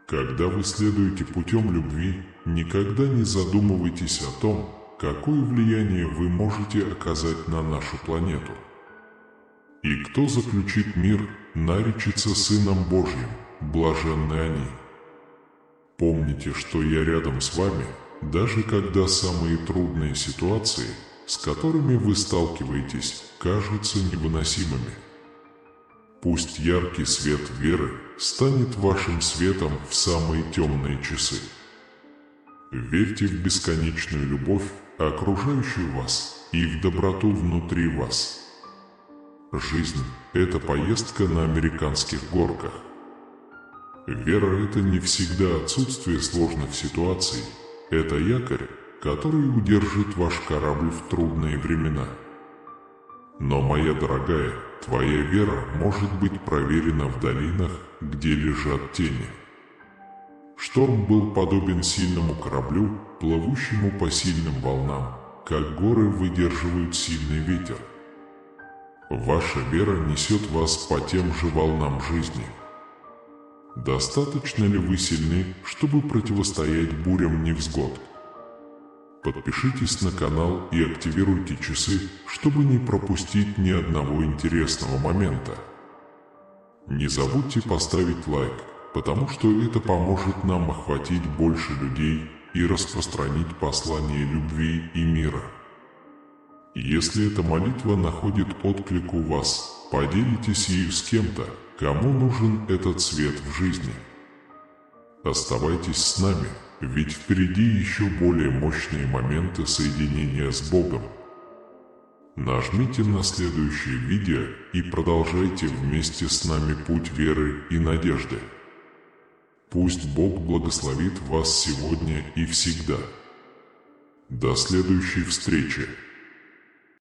Когда вы следуете путем любви, никогда не задумывайтесь о том, какое влияние вы можете оказать на нашу планету. И кто заключит мир, наречется Сыном Божьим, блаженны они. Помните, что я рядом с вами, даже когда самые трудные ситуации, с которыми вы сталкиваетесь, кажутся невыносимыми. Пусть яркий свет веры станет вашим светом в самые темные часы. Верьте в бесконечную любовь, окружающую вас, и в доброту внутри вас. Жизнь – это поездка на американских горках. Вера – это не всегда отсутствие сложных ситуаций, это якорь, который удержит ваш корабль в трудные времена. Но, моя дорогая, твоя вера может быть проверена в долинах, где лежат тени. Шторм был подобен сильному кораблю, плывущему по сильным волнам, как горы выдерживают сильный ветер. Ваша вера несет вас по тем же волнам жизни. Достаточно ли вы сильны, чтобы противостоять бурям невзгод? Подпишитесь на канал и активируйте часы, чтобы не пропустить ни одного интересного момента. Не забудьте поставить лайк, потому что это поможет нам охватить больше людей и распространить послание любви и мира. Если эта молитва находит отклик у вас, поделитесь ею с кем-то, кому нужен этот свет в жизни. Оставайтесь с нами, ведь впереди еще более мощные моменты соединения с Богом. Нажмите на следующее видео и продолжайте вместе с нами путь веры и надежды. Пусть Бог благословит вас сегодня и всегда. До следующей встречи.